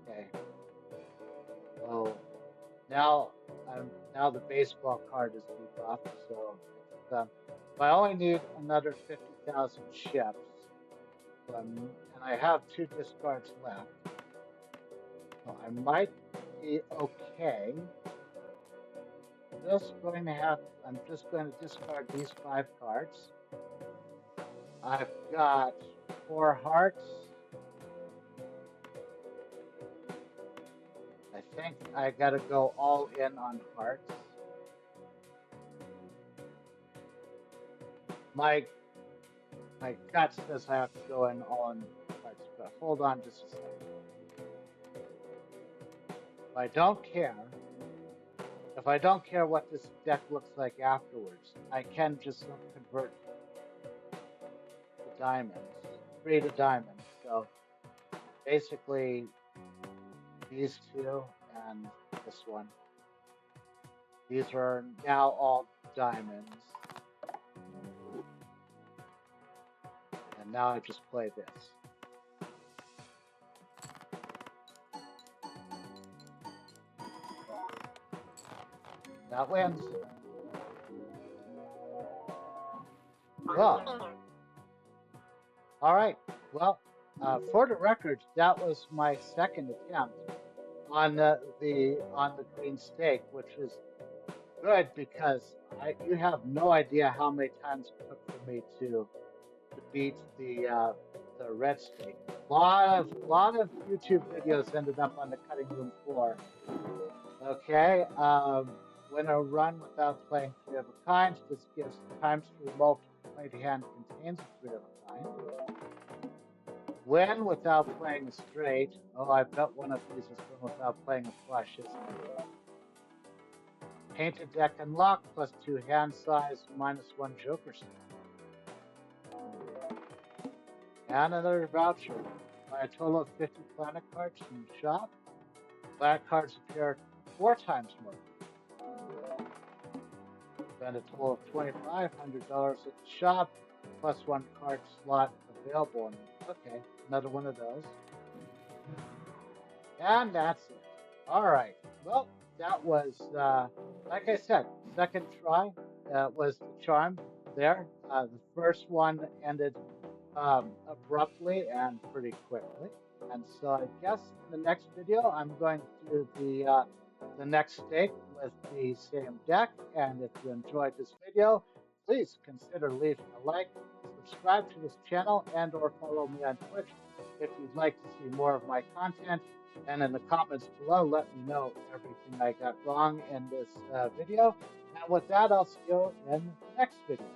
Speaker 1: Okay. So now now the baseball card is debuffed, so I only need another 50,000 ships. And I have 2 discards left. So I might be okay. I'm just going to discard these 5 cards. I've got 4 hearts. I think I gotta go all in on hearts. My gut says I have to go in all in hearts, but hold on just a second. I don't care. If I don't care what this deck looks like afterwards, I can just convert the diamonds, 3 to diamonds. So basically these 2 and this one. These are now all diamonds. And now I just play this. That wins. Well, all right. Well, for the record, that was my second attempt on the green stake, which was good because you have no idea how many times it took for me to beat the red stake. Lot of YouTube videos ended up on the cutting room floor. Okay. Win a run without playing 3 of a kind. This gives times 3 multi-played hand contains a 3 of a kind. Win without playing a straight. Oh, I bet one of these is win without playing a flush, isn't it? Painted deck unlocked, plus 2 hand size, -1 joker set. And another voucher. Buy a total of 50 planet cards from the shop. Planet cards appear 4 times more. Spend a total of $2,500 at the shop, plus 1 card slot available. Okay, another one of those. And that's it. All right. Well, that was, like I said, second try was the charm there. The first one ended abruptly and pretty quickly. And so I guess in the next video, I'm going to do the next stake with the same deck. And if you enjoyed this video, please consider leaving a like, subscribe to this channel, and or follow me on Twitch if you'd like to see more of my content. And in the comments below, let me know everything I got wrong in this video. And with that, I'll see you in the next video.